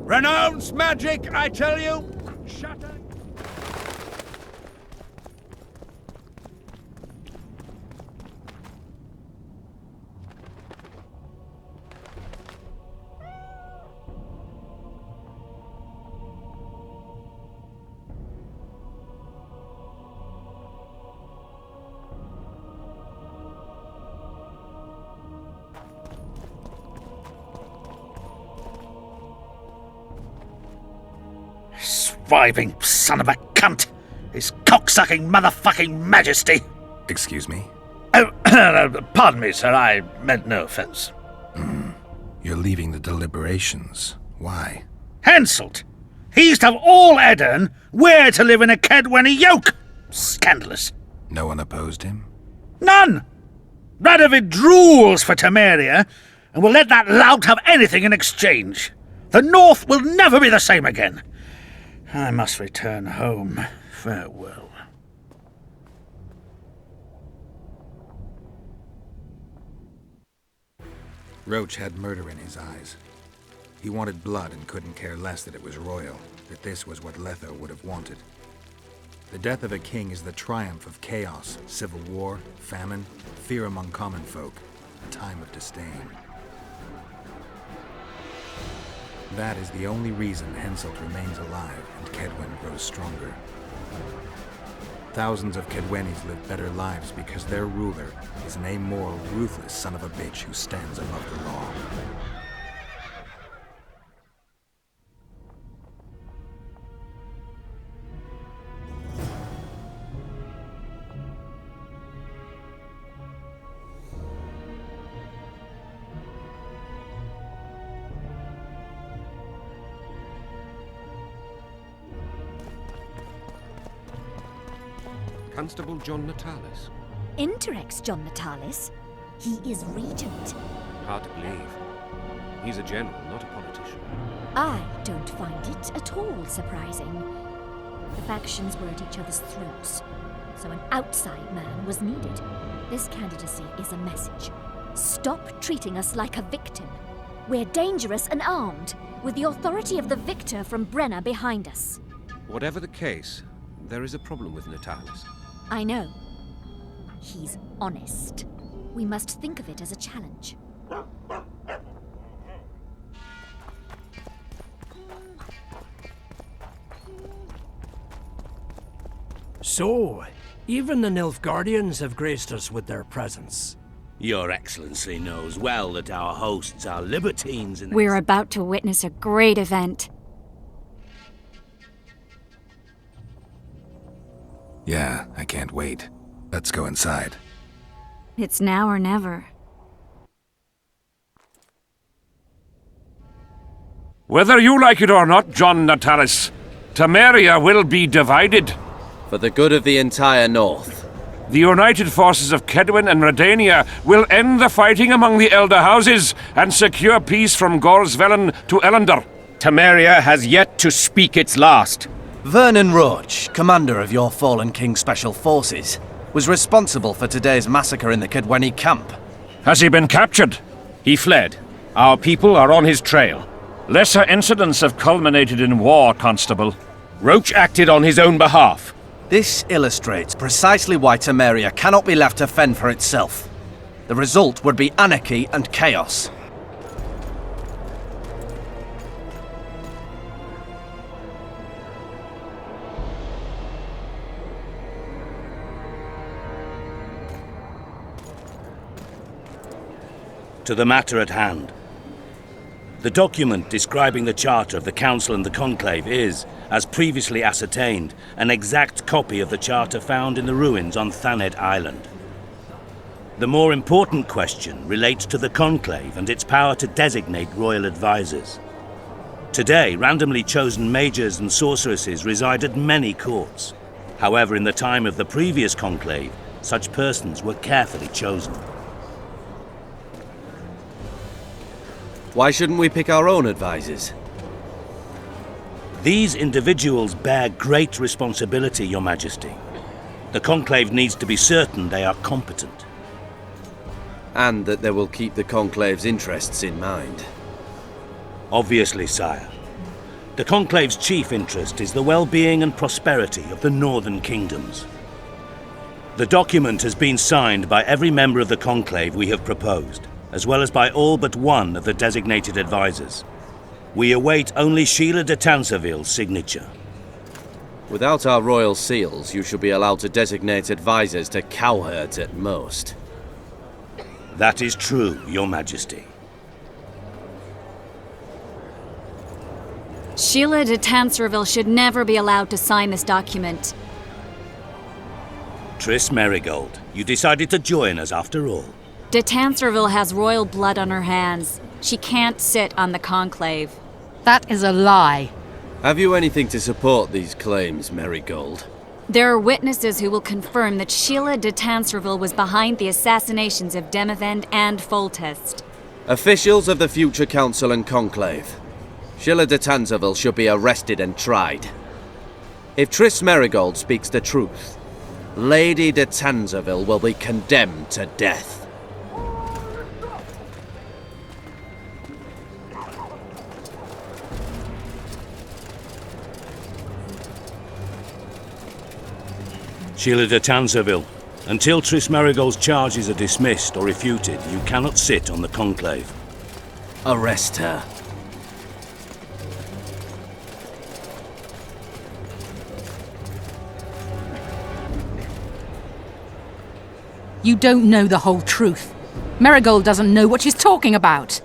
Renounce magic, I tell you! Shut up! Surviving son of a cunt! His cocksucking motherfucking majesty! Excuse me? Oh, pardon me, sir, I meant no offense. You're leaving the deliberations. Why? Henselt! He used to have all Edirn where to live in a Kedwenny yoke! Scandalous. No one opposed him? None! Radovid drools for Temeria, and will let that lout have anything in exchange. The North will never be the same again. I must return home. Farewell. Roach had murder in his eyes. He wanted blood and couldn't care less that it was royal, that this was what Letho would have wanted. The death of a king is the triumph of chaos, civil war, famine, fear among common folk, a time of disdain. That is the only reason Henselt remains alive and Kaedwen grows stronger. Thousands of Kaedwenis live better lives because their ruler is an amoral, ruthless son of a bitch who stands above the law. Constable John Natalis. Interrex John Natalis? He is regent. Hard to believe. He's a general, not a politician. I don't find it at all surprising. The factions were at each other's throats, so an outside man was needed. This candidacy is a message. Stop treating us like a victim. We're dangerous and armed, with the authority of the victor from Brenna behind us. Whatever the case, there is a problem with Natalis. I know. He's honest. We must think of it as a challenge. So, even the Nilfgaardians have graced us with their presence. Your Excellency knows well that our hosts are libertines and... We're about to witness a great event. Yeah, I can't wait. Let's go inside. It's now or never. Whether you like it or not, John Natalis, Temeria will be divided. For the good of the entire North. The united forces of Kaedwen and Redania will end the fighting among the Elder Houses and secure peace from Gorsvelen to Ellendar. Temeria has yet to speak its last. Vernon Roach, commander of your fallen King's Special Forces, was responsible for today's massacre in the Kaedweni camp. Has he been captured? He fled. Our people are on his trail. Lesser incidents have culminated in war, Constable. Roach acted on his own behalf. This illustrates precisely why Temeria cannot be left to fend for itself. The result would be anarchy and chaos. To the matter at hand. The document describing the charter of the Council and the Conclave is, as previously ascertained, an exact copy of the charter found in the ruins on Thanet Island. The more important question relates to the Conclave and its power to designate royal advisors. Today, randomly chosen mages and sorceresses reside at many courts. However, in the time of the previous Conclave, such persons were carefully chosen. Why shouldn't we pick our own advisors? These individuals bear great responsibility, Your Majesty. The Conclave needs to be certain they are competent. And that they will keep the Conclave's interests in mind. Obviously, sire. The Conclave's chief interest is the well-being and prosperity of the Northern Kingdoms. The document has been signed by every member of the Conclave we have proposed, as well as by all but one of the designated advisors. We await only Sheila de Tanserville's signature. Without our royal seals, you should be allowed to designate advisors to cowherds at most. That is true, Your Majesty. Sheila de Tanserville should never be allowed to sign this document. Triss Merigold, you decided to join us after all. De Tanserville has royal blood on her hands. She can't sit on the Conclave. That is a lie. Have you anything to support these claims, Merigold? There are witnesses who will confirm that Sheila de Tanserville was behind the assassinations of Demavend and Foltest. Officials of the future Council and Conclave. Sheila de Tanserville should be arrested and tried. If Triss Merigold speaks the truth, Lady de Tanserville will be condemned to death. Sheila de Tanserville, until Triss Merigold's charges are dismissed or refuted, you cannot sit on the Conclave. Arrest her. You don't know the whole truth. Merigold doesn't know what she's talking about.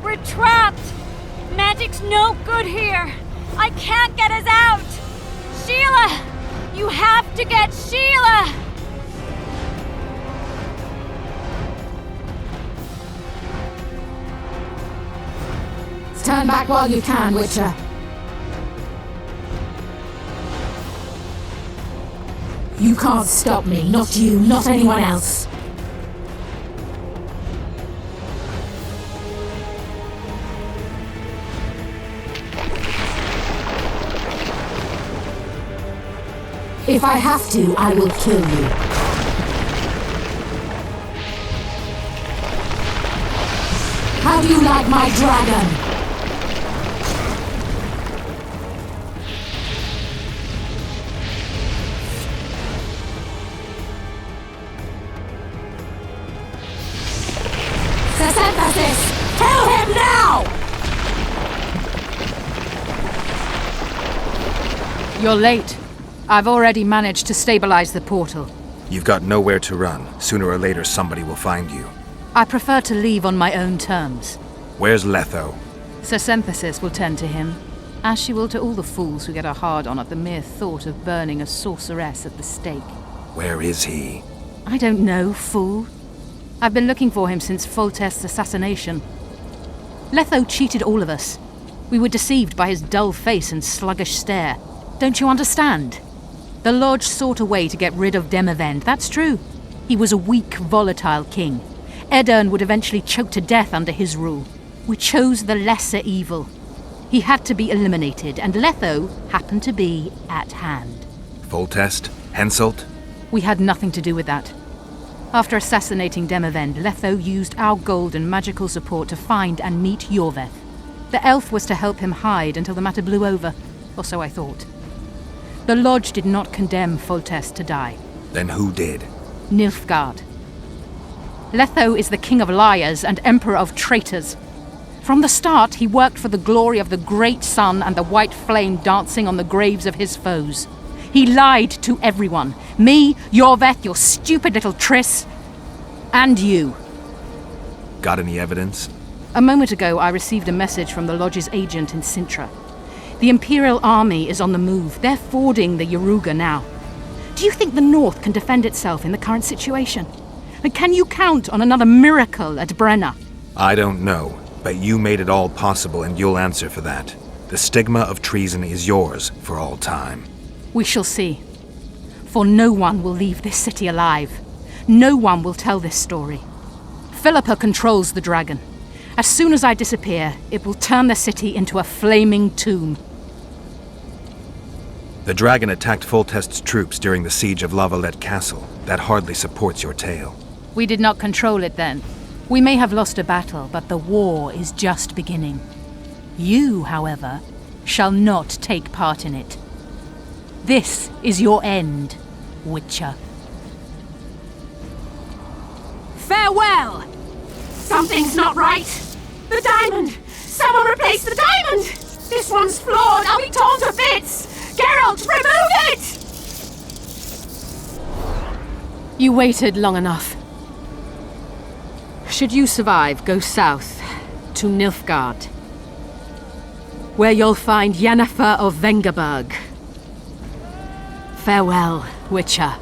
We're trapped! Magic's no good here! I can't get us out! Sheila! You have to get Sheila! Stand back while you can, Witcher. You can't stop me, not you, not anyone else. If I have to, I will kill you. How do you like my dragon? Sesemphasis! Kill him now! You're late. I've already managed to stabilize the portal. You've got nowhere to run. Sooner or later, somebody will find you. I prefer to leave on my own terms. Where's Letho? Sir Synthesis will tend to him, as she will to all the fools who get a hard-on at the mere thought of burning a sorceress at the stake. Where is he? I don't know, fool. I've been looking for him since Foltest's assassination. Letho cheated all of us. We were deceived by his dull face and sluggish stare. Don't you understand? The Lodge sought a way to get rid of Demavend, that's true. He was a weak, volatile king. Edirn would eventually choke to death under his rule. We chose the lesser evil. He had to be eliminated, and Letho happened to be at hand. Foltest? Henselt? We had nothing to do with that. After assassinating Demavend, Letho used our gold and magical support to find and meet Yorveth. The elf was to help him hide until the matter blew over, or so I thought. The Lodge did not condemn Foltest to die. Then who did? Nilfgaard. Letho is the king of liars and emperor of traitors. From the start, he worked for the glory of the great sun and the white flame dancing on the graves of his foes. He lied to everyone. Me, Yorveth, your stupid little Triss, and you. Got any evidence? A moment ago, I received a message from the Lodge's agent in Sintra. The Imperial Army is on the move. They're fording the Yaruga now. Do you think the North can defend itself in the current situation? And can you count on another miracle at Brenna? I don't know, but you made it all possible and you'll answer for that. The stigma of treason is yours for all time. We shall see. For no one will leave this city alive. No one will tell this story. Philippa controls the dragon. As soon as I disappear, it will turn the city into a flaming tomb. The dragon attacked Foltest's troops during the siege of La Valette Castle. That hardly supports your tale. We did not control it then. We may have lost a battle, but the war is just beginning. You, however, shall not take part in it. This is your end, Witcher. Farewell! Something's not right! The diamond! Someone replace the diamond! This one's flawed! I'll be torn to bits! Geralt, remove it! You waited long enough. Should you survive, go south to Nilfgaard, where you'll find Yennefer of Vengerberg. Farewell, Witcher.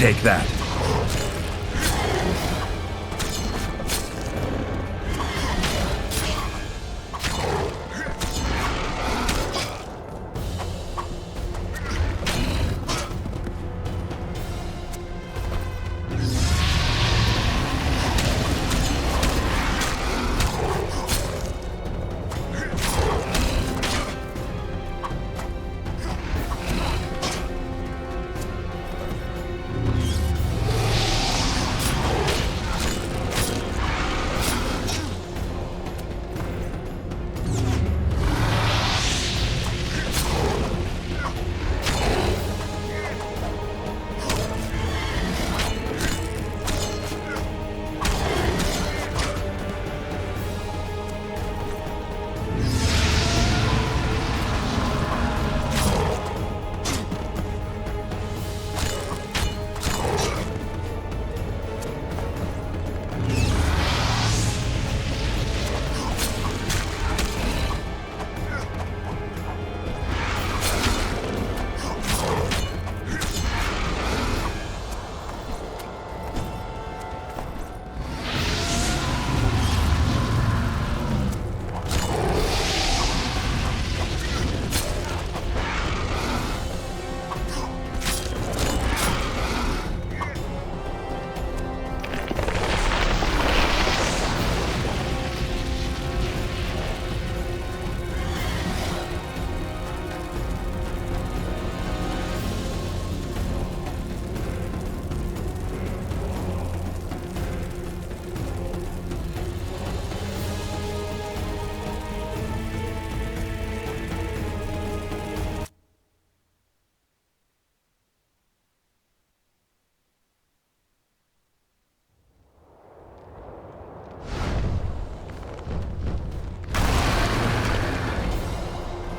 Take that.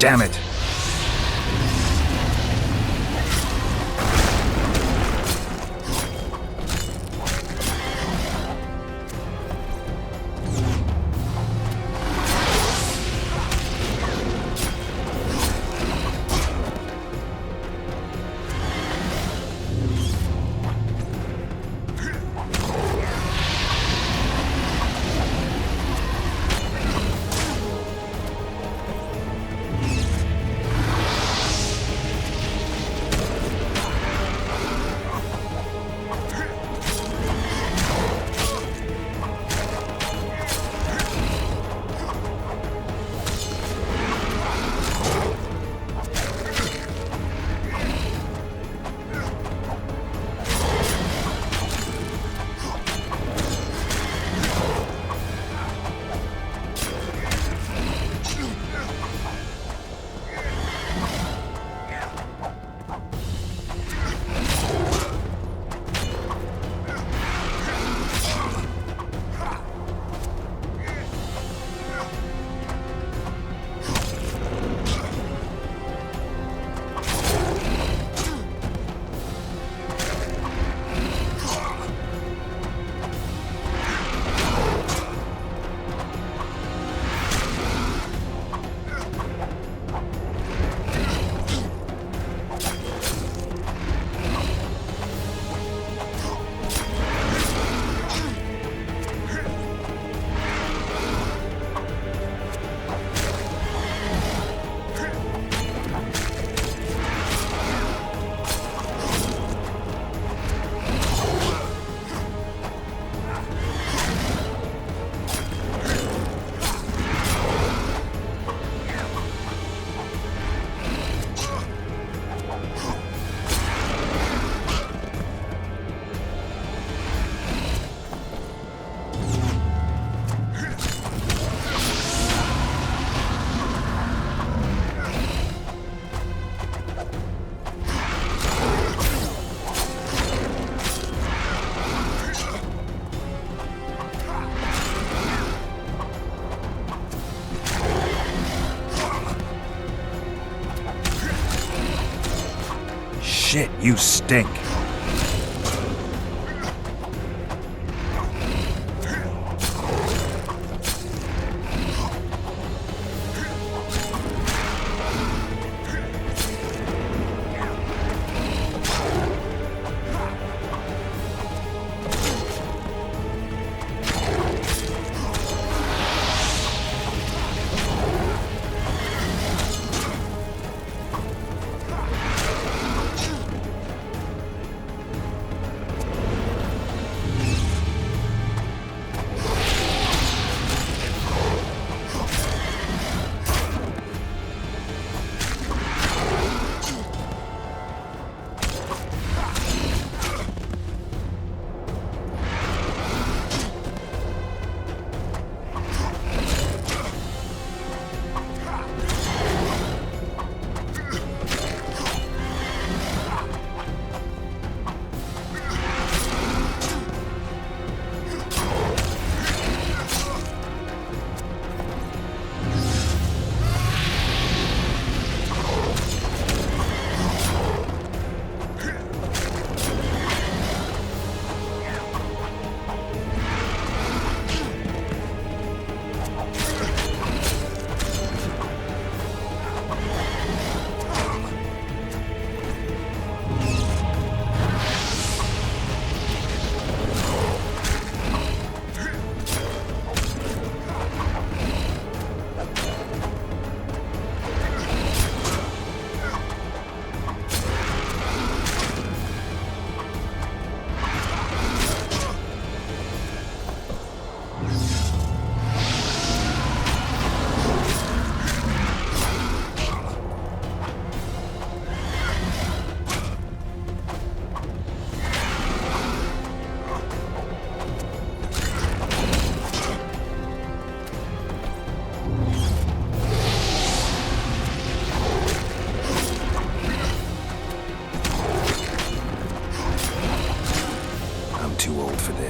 Damn it! Shit, you stink.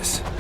this.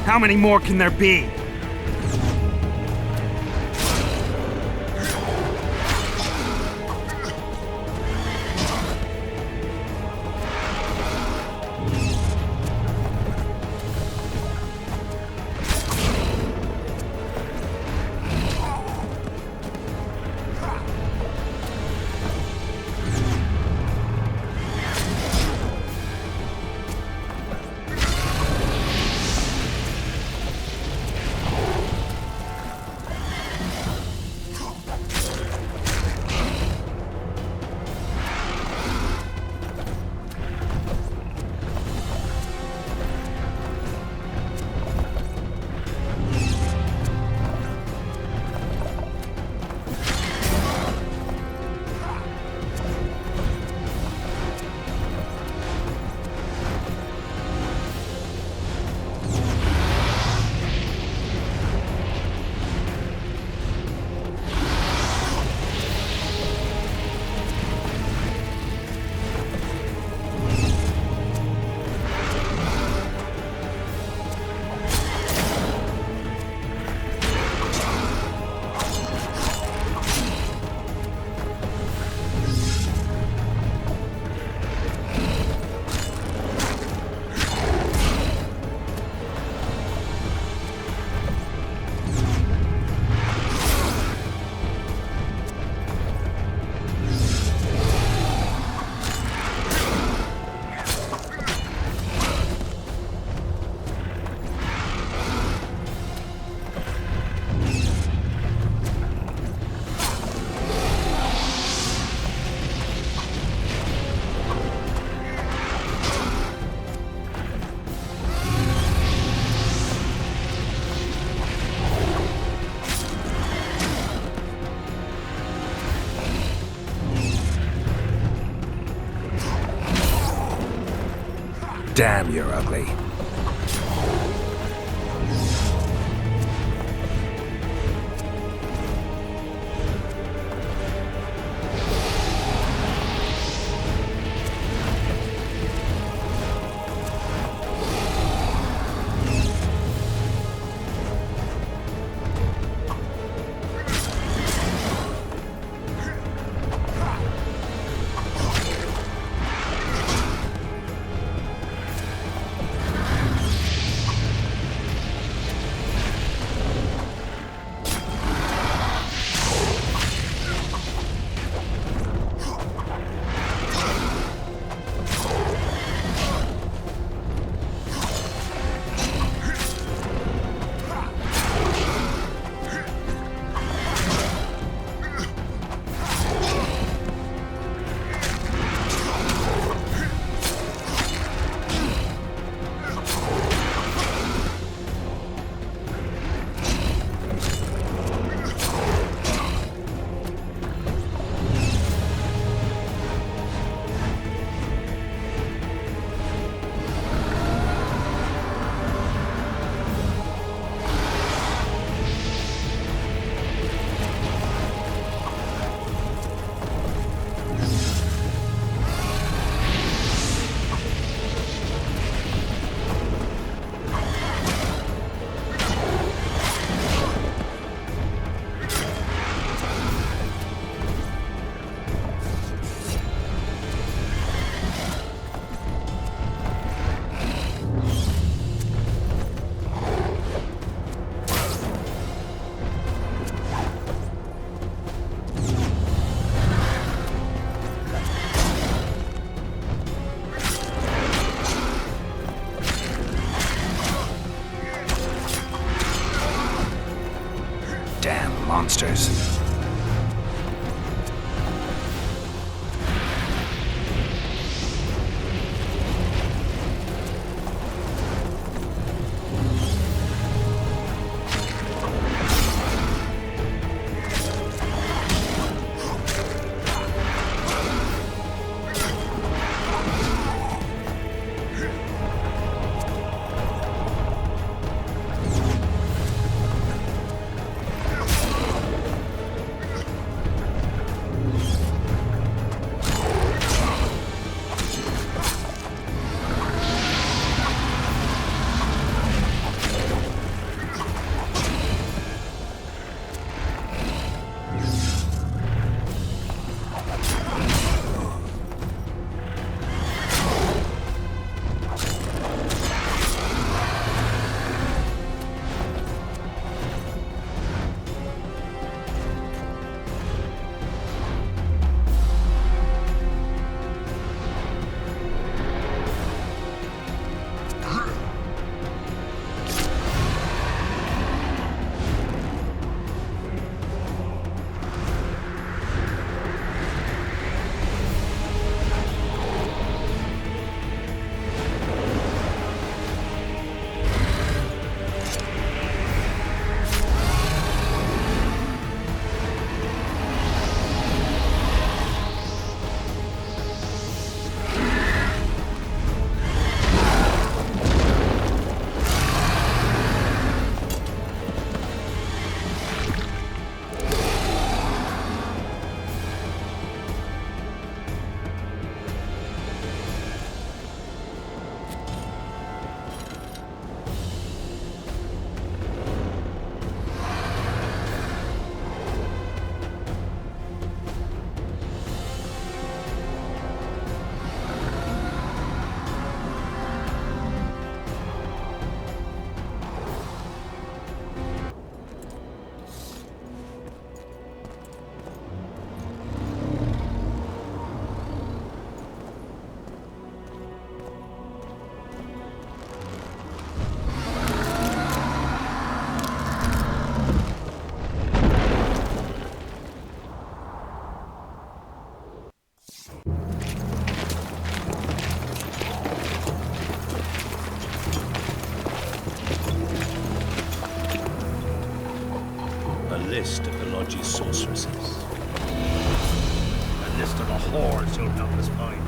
How many more can there be? Damn, you're ugly. Monsters. list of the Lodge's sorceresses. A list of the whores you'll doubtless find.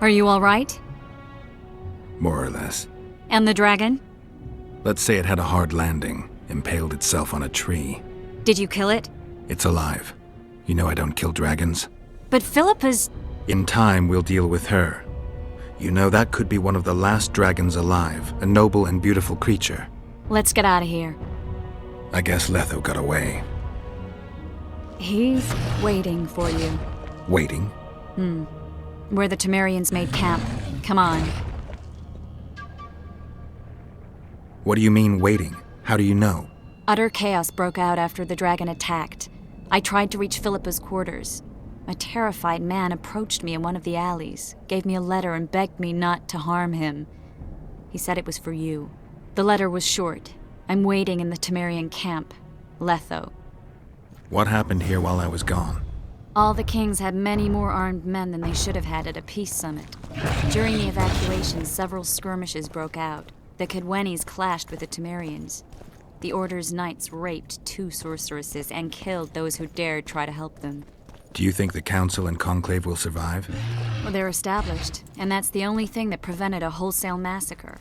Are you all right? More or less. And the dragon? Let's say it had a hard landing, impaled itself on a tree. Did you kill it? It's alive. You know I don't kill dragons. But Philippa's... In time, we'll deal with her. You know that could be one of the last dragons alive, a noble and beautiful creature. Let's get out of here. I guess Letho got away. He's waiting for you. Waiting? Where the Temerians made camp. Come on. What do you mean, waiting? How do you know? Utter chaos broke out after the dragon attacked. I tried to reach Philippa's quarters. A terrified man approached me in one of the alleys, gave me a letter and begged me not to harm him. He said it was for you. The letter was short. I'm waiting in the Temerian camp. Letho. What happened here while I was gone? All the kings had many more armed men than they should have had at a peace summit. During the evacuation, several skirmishes broke out. The Kedwenis clashed with the Temerians. The Order's knights raped 2 sorceresses and killed those who dared try to help them. Do you think the Council and Conclave will survive? Well, they're established, and that's the only thing that prevented a wholesale massacre.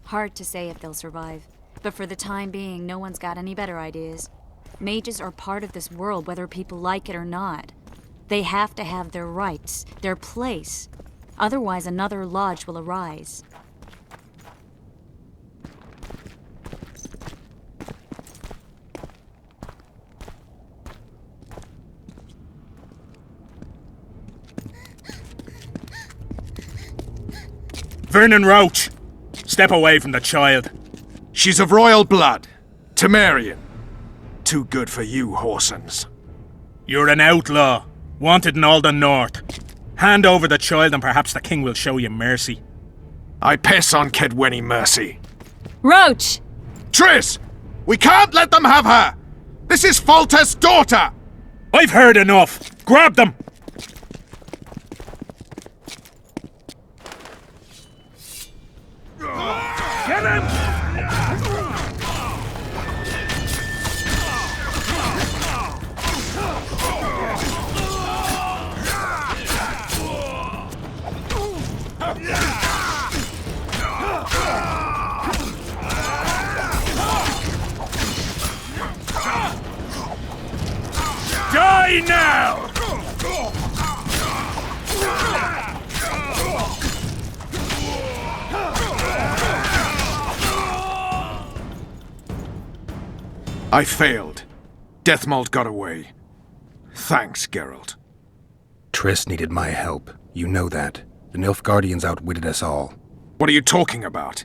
Hard to say if they'll survive, but for the time being, no one's got any better ideas. Mages are part of this world, whether people like it or not. They have to have their rights, their place. Otherwise, another lodge will arise. Vernon Roach, step away from the child. She's of royal blood. Temerian. Too good for you, Horsens. You're an outlaw, wanted in all the north. Hand over the child and perhaps the king will show you mercy. I piss on Kedweni mercy. Roach! Triss! We can't let them have her! This is Foltest's daughter! I've heard enough! Grab them! Get him! Die now! I failed. Deathmold got away. Thanks, Geralt. Triss needed my help. You know that. The Nilfgaardians outwitted us all. What are you talking about?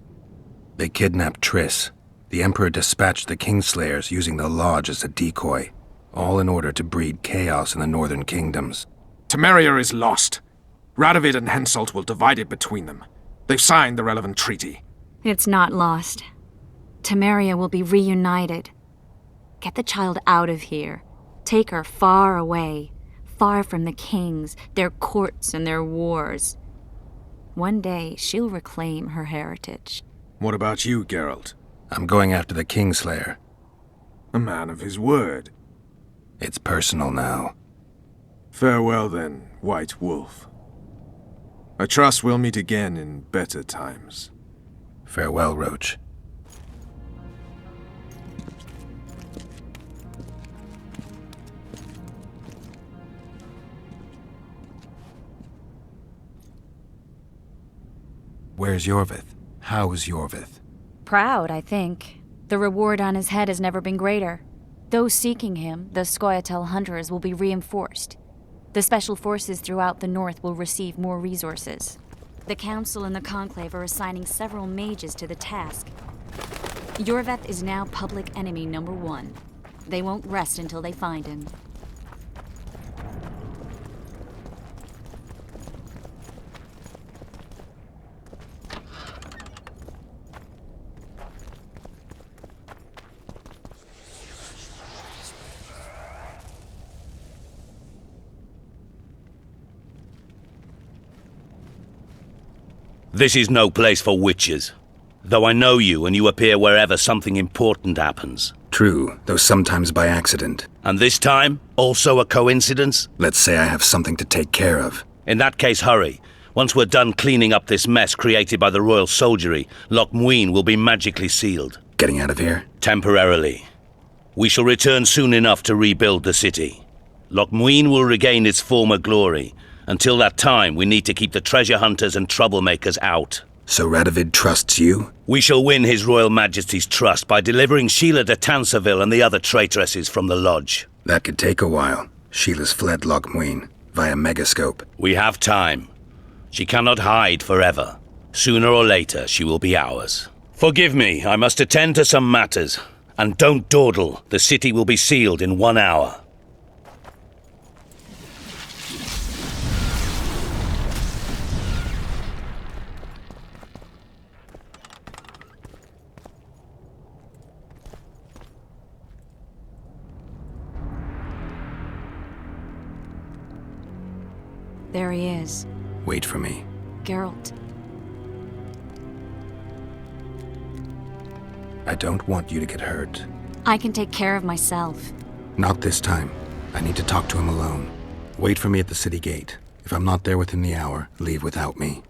They kidnapped Triss. The Emperor dispatched the Kingslayers using the Lodge as a decoy. All in order to breed chaos in the northern kingdoms. Temeria is lost. Radovid and Henselt will divide it between them. They've signed the relevant treaty. It's not lost. Temeria will be reunited. Get the child out of here. Take her far away. Far from the kings, their courts, and their wars. One day, she'll reclaim her heritage. What about you, Geralt? I'm going after the Kingslayer. A man of his word. It's personal now. Farewell then, White Wolf. I trust we'll meet again in better times. Farewell, Roach. Where's Yorvith? How's Yorvith? Proud, I think. The reward on his head has never been greater. Those seeking him, the Scoia'tael hunters, will be reinforced. The special forces throughout the north will receive more resources. The Council and the Conclave are assigning several mages to the task. Yorvith is now public enemy number 1. They won't rest until they find him. This is no place for witches. Though I know you and you appear wherever something important happens. True, though sometimes by accident. And this time, also a coincidence? Let's say I have something to take care of. In that case, hurry. Once we're done cleaning up this mess created by the royal soldiery, Loch Muin will be magically sealed. Getting out of here? Temporarily. We shall return soon enough to rebuild the city. Loch Muin will regain its former glory. Until that time, we need to keep the treasure hunters and troublemakers out. So Radovid trusts you? We shall win His Royal Majesty's trust by delivering Sheila de Tancerville and the other traitresses from the lodge. That could take a while. Sheila's fled Loch Muin via Megascope. We have time. She cannot hide forever. Sooner or later, she will be ours. Forgive me, I must attend to some matters. And don't dawdle. The city will be sealed in 1 hour. There he is. Wait for me. Geralt. I don't want you to get hurt. I can take care of myself. Not this time. I need to talk to him alone. Wait for me at the city gate. If I'm not there within the hour, leave without me.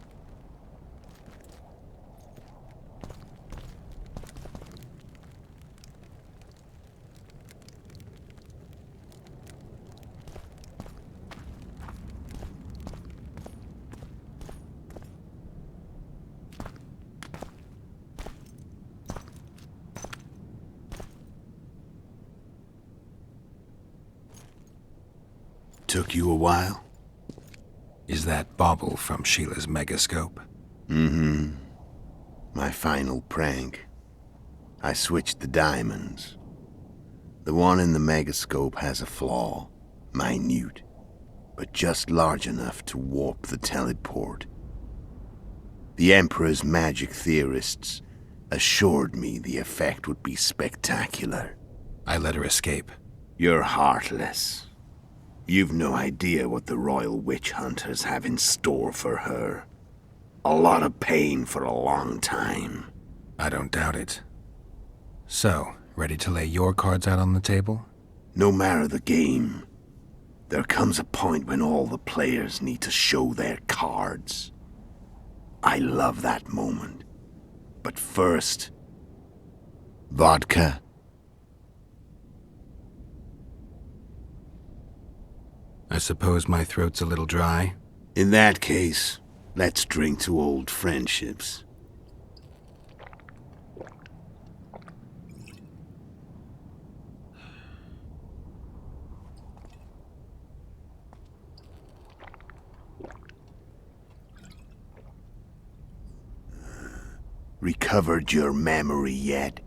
Took you a while? Is that bauble from Sheila's Megascope? Mm-hmm. My final prank. I switched the diamonds. The one in the Megascope has a flaw. Minute. But just large enough to warp the teleport. The Emperor's magic theorists assured me the effect would be spectacular. I let her escape. You're heartless. You've no idea what the Royal Witch Hunters have in store for her. A lot of pain for a long time. I don't doubt it. So, ready to lay your cards out on the table? No matter the game, there comes a point when all the players need to show their cards. I love that moment. But first, vodka. I suppose my throat's a little dry. In that case, let's drink to old friendships. Recovered your memory yet?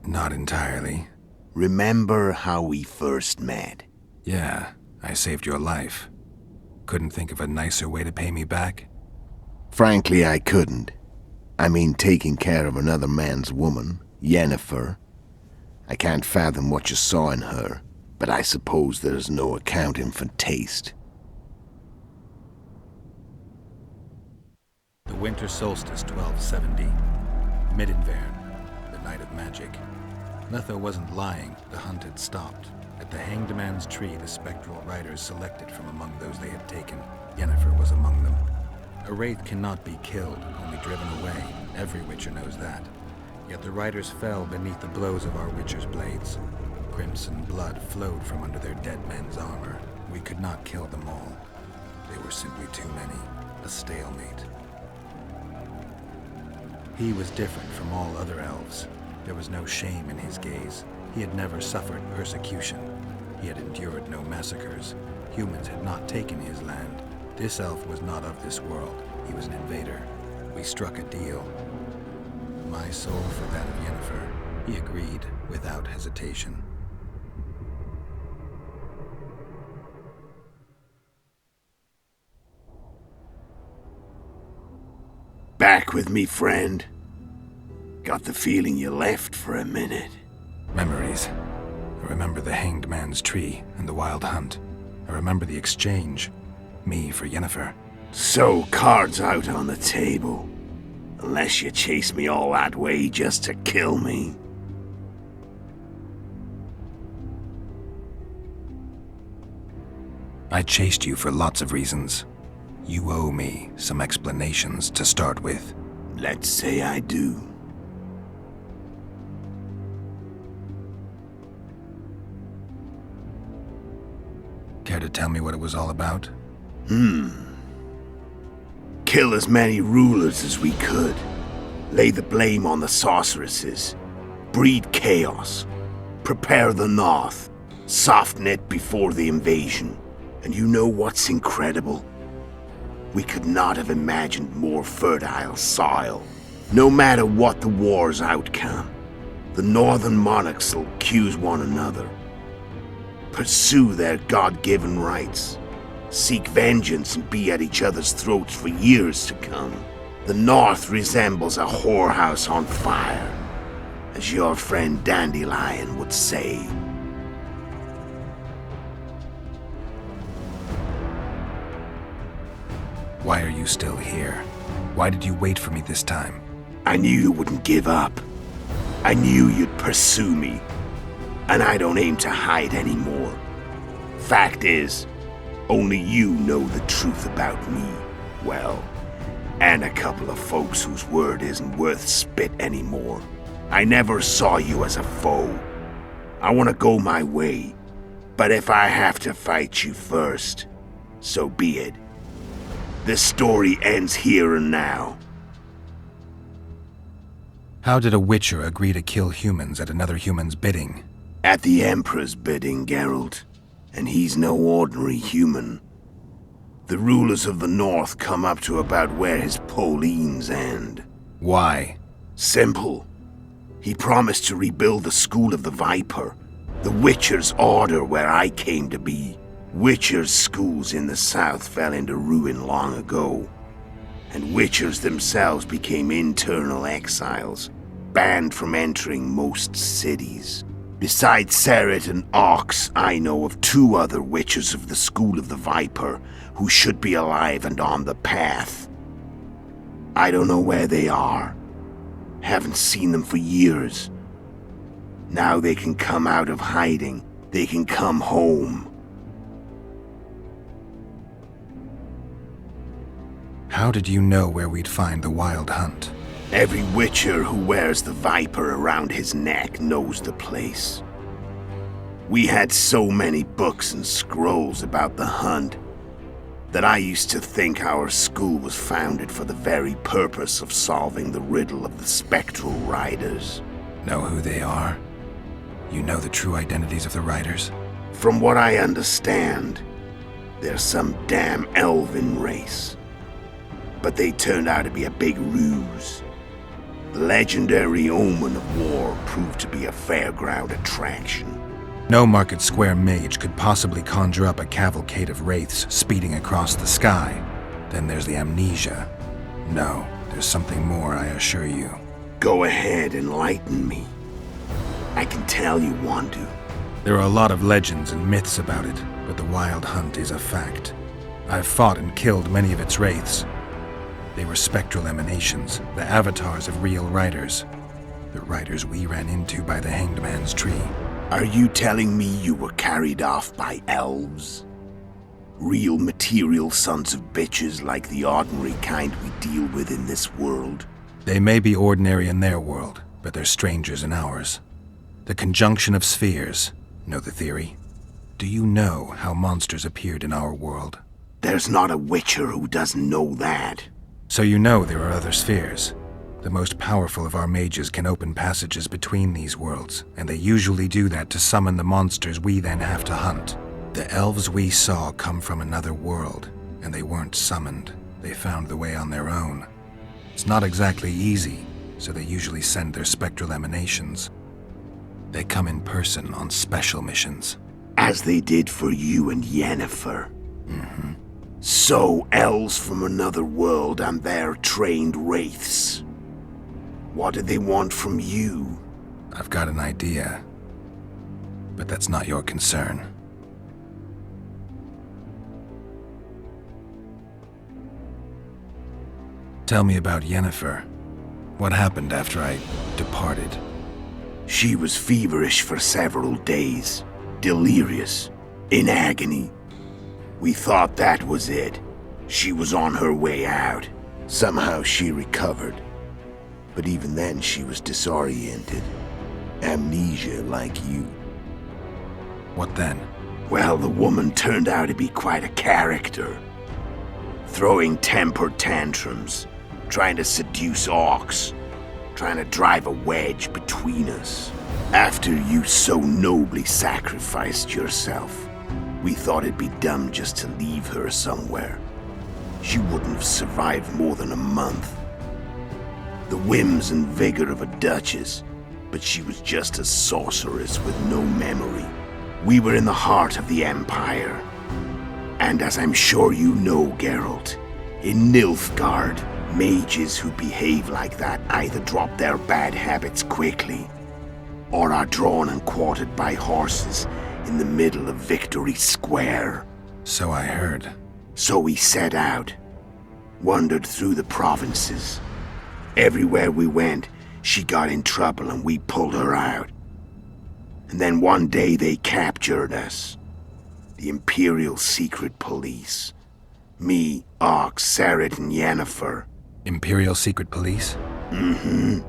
Not entirely. Remember how we first met? Yeah. I saved your life. Couldn't think of a nicer way to pay me back? Frankly, I couldn't. I mean, taking care of another man's woman, Yennefer. I can't fathom what you saw in her, but I suppose there's no accounting for taste. The winter solstice 1270. Midinvern, the night of magic. Letho wasn't lying, the hunt had stopped. At the Hanged Man's Tree, the spectral riders selected from among those they had taken. Yennefer was among them. A wraith cannot be killed, only driven away. Every Witcher knows that. Yet the riders fell beneath the blows of our Witcher's blades. Crimson blood flowed from under their dead men's armor. We could not kill them all. They were simply too many. A stalemate. He was different from all other elves. There was no shame in his gaze. He had never suffered persecution. He had endured no massacres. Humans had not taken his land. This elf was not of this world. He was an invader. We struck a deal. My soul for that of Yennefer. He agreed without hesitation. Back with me, friend. Got the feeling you left for a minute. Memories. I remember the Hanged Man's Tree and the Wild Hunt. I remember the exchange. Me for Yennefer. So, cards out on the table. Unless you chase me all that way just to kill me. I chased you for lots of reasons. You owe me some explanations to start with. Let's say I do. Care to tell me what it was all about? Kill as many rulers as we could. Lay the blame on the sorceresses. Breed chaos. Prepare the North. Soften it before the invasion. And you know what's incredible? We could not have imagined more fertile soil. No matter what the war's outcome, the Northern monarchs will accuse one another. Pursue their God-given rights. Seek vengeance and be at each other's throats for years to come. The North resembles a whorehouse on fire, as your friend Dandelion would say. Why are you still here? Why did you wait for me this time? I knew you wouldn't give up. I knew you'd pursue me. And I don't aim to hide anymore. Fact is, only you know the truth about me. Well, and a couple of folks whose word isn't worth spit anymore. I never saw you as a foe. I want to go my way. But if I have to fight you first, so be it. This story ends here and now. How did a Witcher agree to kill humans at another human's bidding? At the Emperor's bidding, Geralt. And he's no ordinary human. The rulers of the North come up to about where his Pauline's end. Why? Simple. He promised to rebuild the School of the Viper, the Witcher's order where I came to be. Witcher's schools in the south fell into ruin long ago, and Witchers themselves became internal exiles, banned from entering most cities. Besides Seret and Ox, I know of 2 other Witchers of the School of the Viper who should be alive and on the path. I don't know where they are. Haven't seen them for years. Now they can come out of hiding. They can come home. How did you know where we'd find the Wild Hunt? Every Witcher who wears the Viper around his neck knows the place. We had so many books and scrolls about the hunt that I used to think our school was founded for the very purpose of solving the riddle of the Spectral Riders. Know who they are? You know the true identities of the Riders? From what I understand, they're some damn elven race. But they turned out to be a big ruse. The legendary Omen of War proved to be a fairground attraction. No Market Square mage could possibly conjure up a cavalcade of wraiths speeding across the sky. Then there's the amnesia. No, there's something more, I assure you. Go ahead, enlighten me. I can tell you want to. There are a lot of legends and myths about it, but the Wild Hunt is a fact. I've fought and killed many of its wraiths. They were spectral emanations, the avatars of real riders. The riders we ran into by the Hanged Man's Tree. Are you telling me you were carried off by elves? Real material sons of bitches like the ordinary kind we deal with in this world? They may be ordinary in their world, but they're strangers in ours. The conjunction of spheres. Know the theory? Do you know how monsters appeared in our world? There's not a Witcher who doesn't know that. So you know there are other spheres. The most powerful of our mages can open passages between these worlds, and they usually do that to summon the monsters we then have to hunt. The elves we saw come from another world, and they weren't summoned. They found the way on their own. It's not exactly easy, so they usually send their spectral emanations. They come in person on special missions. As they did for you and Yennefer. Mm-hmm. So, elves from another world and their trained wraiths. What did they want from you? I've got an idea, but that's not your concern. Tell me about Yennefer. What happened after I departed? She was feverish for several days, delirious, in agony. We thought that was it. She was on her way out. Somehow she recovered. But even then she was disoriented. Amnesia like you. What then? Well, the woman turned out to be quite a character. Throwing temper tantrums, trying to seduce orcs, trying to drive a wedge between us. After you so nobly sacrificed yourself, we thought it'd be dumb just to leave her somewhere. She wouldn't have survived more than a month. The whims and vigor of a duchess, but she was just a sorceress with no memory. We were in the heart of the Empire. And as I'm sure you know, Geralt, in Nilfgaard, mages who behave like that either drop their bad habits quickly, or are drawn and quartered by horses in the middle of Victory Square. So I heard. So we set out, wandered through the provinces. Everywhere we went, she got in trouble and we pulled her out. And then one day they captured us. The Imperial Secret Police. Me, Ox, Sarah, and Yennefer. Imperial Secret Police? Mm-hmm.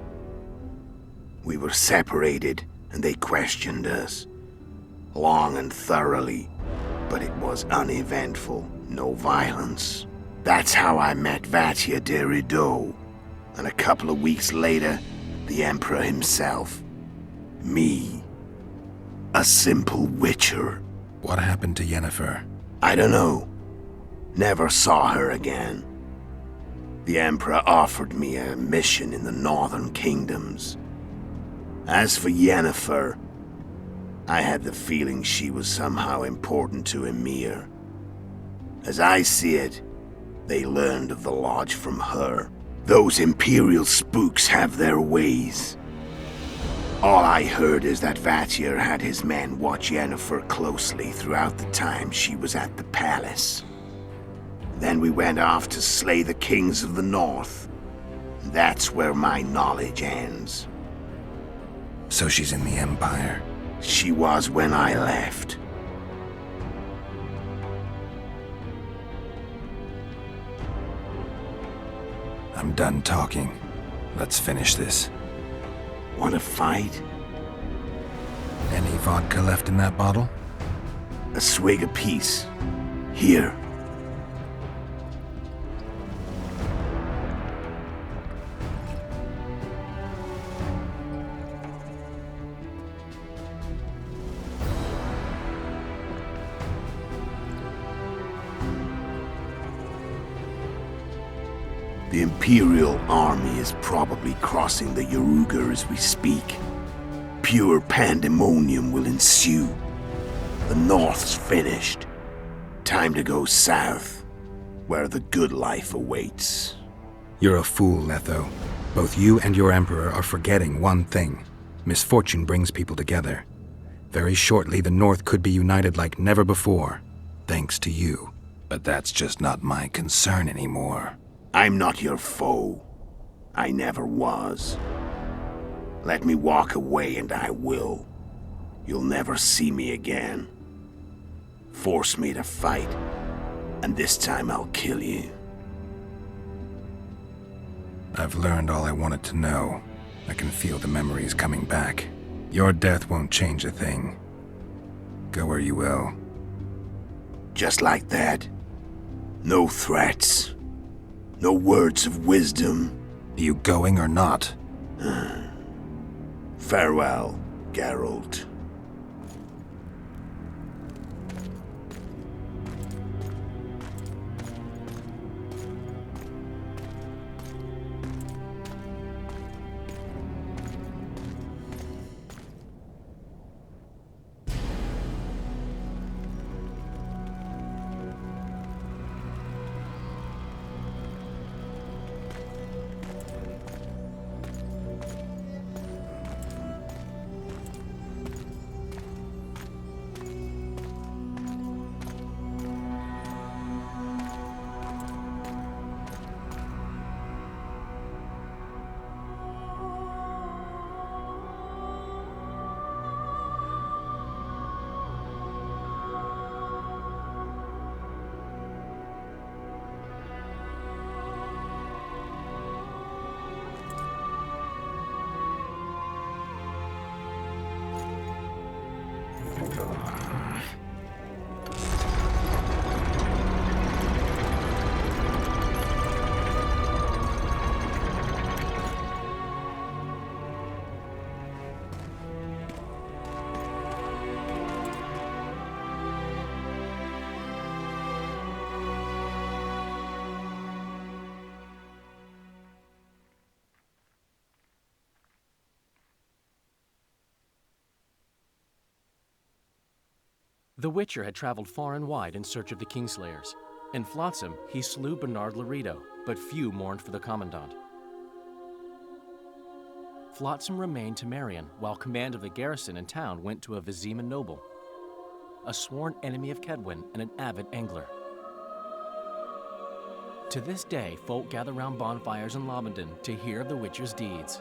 We were separated, and they questioned us. Long and thoroughly, but it was uneventful, no violence. That's how I met Vatia de Rideau, and a couple of weeks later, the Emperor himself. Me. A simple witcher. What happened to Yennefer? I don't know. Never saw her again. The Emperor offered me a mission in the northern kingdoms. As for Yennefer, I had the feeling she was somehow important to Emhyr. As I see it, they learned of the Lodge from her. Those Imperial spooks have their ways. All I heard is that Vatir had his men watch Yennefer closely throughout the time she was at the palace. Then we went off to slay the kings of the north. That's where my knowledge ends. So she's in the Empire? She was when I left. I'm done talking. Let's finish this. Want to fight? Any vodka left in that bottle? A swig apiece. Here. The Imperial army is probably crossing the Yaruger as we speak. Pure pandemonium will ensue. The North's finished. Time to go south, where the good life awaits. You're a fool, Letho. Both you and your Emperor are forgetting one thing. Misfortune brings people together. Very shortly, the North could be united like never before, thanks to you. But that's just not my concern anymore. I'm not your foe. I never was. Let me walk away and I will. You'll never see me again. Force me to fight, and this time I'll kill you. I've learned all I wanted to know. I can feel the memories coming back. Your death won't change a thing. Go where you will. Just like that. No threats. No words of wisdom. You going or not? Farewell, Geralt. The Witcher had traveled far and wide in search of the Kingslayers. In Flotsam, he slew Bernard Laredo, but few mourned for the Commandant. Flotsam remained Temerian, while command of the garrison and town went to a Vizima noble, a sworn enemy of Kedwen and an avid angler. To this day, folk gather round bonfires in Lobendon to hear of the Witcher's deeds.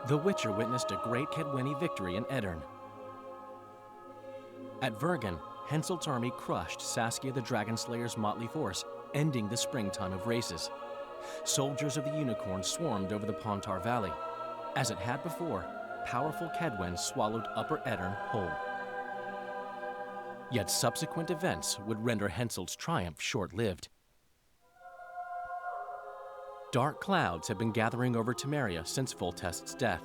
The Witcher witnessed a great Kedweni victory in Edirn. At Vergen, Henselt's army crushed Saskia the Dragonslayer's motley force, ending the springtime of races. Soldiers of the Unicorn swarmed over the Pontar Valley. As it had before, powerful Kedwen swallowed Upper Edirn whole. Yet subsequent events would render Henselt's triumph short-lived. Dark clouds had been gathering over Temeria since Foltest's death.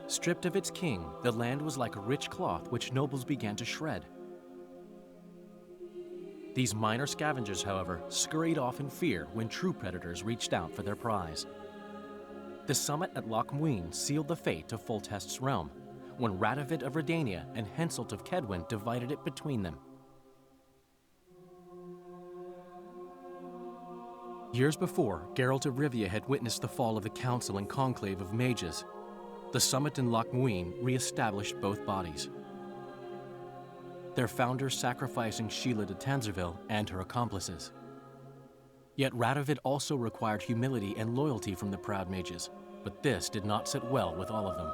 Stripped of its king, the land was like a rich cloth which nobles began to shred. These minor scavengers, however, scurried off in fear when true predators reached out for their prize. The summit at Loch Muin sealed the fate of Foltest's realm, when Radovid of Redania and Henselt of Kedwen divided it between them. Years before, Geralt of Rivia had witnessed the fall of the Council and Conclave of Mages. The summit in Loch Muin re-established both bodies, their founders sacrificing Sheila de Tanzerville and her accomplices. Yet Radovid also required humility and loyalty from the proud mages, but this did not sit well with all of them.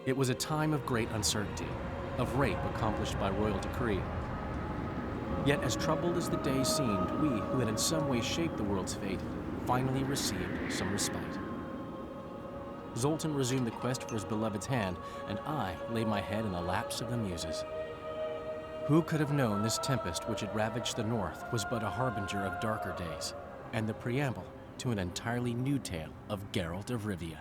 It was a time of great uncertainty, of rape accomplished by royal decree. Yet as troubled as the days seemed, we, who had in some way shaped the world's fate, finally received some respite. Zoltan resumed the quest for his beloved's hand, and I laid my head in the laps of the muses. Who could have known this tempest which had ravaged the north was but a harbinger of darker days, and the preamble to an entirely new tale of Geralt of Rivia?